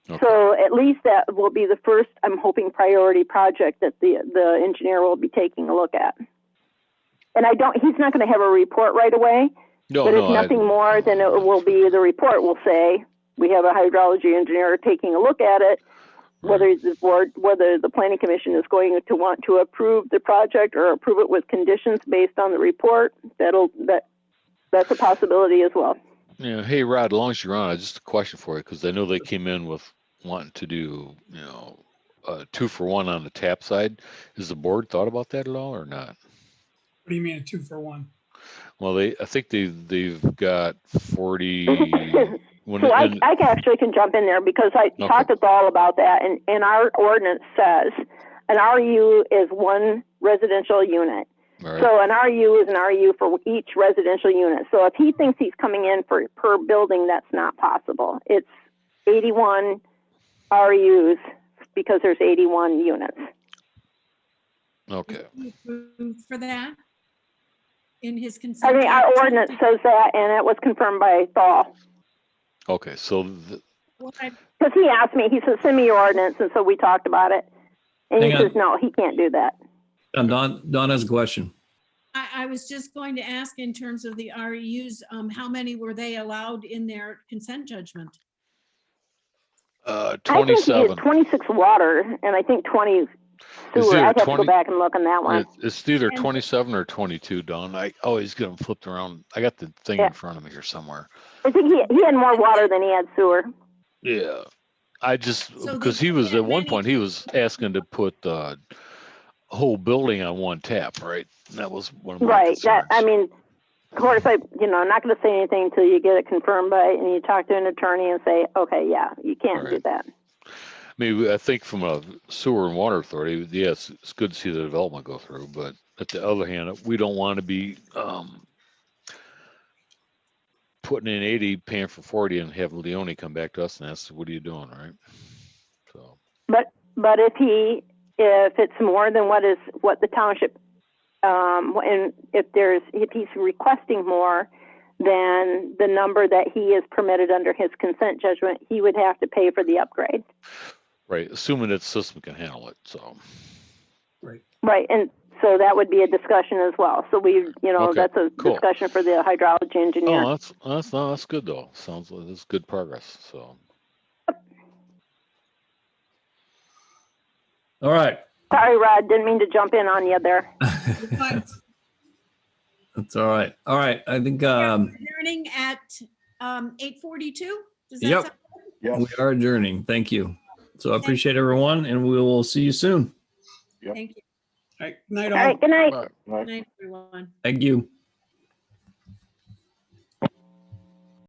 Okay. So at least that will be the first, I'm hoping, priority project that the engineer will be taking a look at. And he's not going to have a report right away, No, but no, if nothing more, then it will be, the report will say, we have a hydrology engineer taking a look at it, whether the planning commission is going to want to approve the project or approve it with conditions based on the report. That's a possibility as well. Yeah. Hey, Rod, as long as you're on, just a question for you, because I know they came in with wanting to do, 2-for-1 on the tap side. Has the board thought about that at all or not? What do you mean a 2-for-1? Well, I think they've got 40. So I actually can jump in there because I talked with all about that, and our ordinance says an RU is one residential unit. Right. So an RU is an RU for each residential unit. So if he thinks he's coming in for per building, that's not possible. It's 81 RUs because there's 81 units. Okay. For that in his consent. I mean, our ordinance says that, and it was confirmed by Thal. Okay. So, Because he asked me, he said, send me your ordinance. And so we talked about it. And he Hang on. says, no, he can't do that. And Don has a question. I was just going to ask in terms of the REUs, how many were they allowed in their consent judgment? I think he 27. had 26 water, and I think 20 Is sewer. there I'd have to 20? go back and look on that one. It's either And- 27 or 22, Don. I always get them flipped around. I got the thing Yeah. in front of me here somewhere. I think he had more water than he had sewer. Yeah. I just, So because they he was, had at one many- point, he was asking to put the whole building on one tap, right? And that was one of my Right. concerns. Of course, I'm not going to say anything until you get it confirmed by, and you talk to an attorney and say, okay, yeah, you can't do Right. that. Maybe I think from a sewer and water authority, yes, it's good to see the development go through, but at the other hand, we don't want to be putting in 80, paying for 40, and have Leone come back to us and ask, "What are you doing?" Right? So But if it's more than what the township, and if he's requesting more than the number that he is permitted under his consent judgment, he would have to pay for the upgrade. right, assuming that the system can handle it. So Right, and so that would be a discussion as well. So Okay, that's a cool. discussion for the hydrology engineer. oh, that's good though. Sounds like it's good progress. So All right. Sorry, Rod, didn't mean to jump in on you there. That's all right. All right. I think Adjourning at 8:42? Does that Yep. sound Yes. we are adjourning. Thank you. So I appreciate everyone, and we will see you soon. good? Thank you. All right, night All all. right, good night. Right. Good night, everyone. Thank you.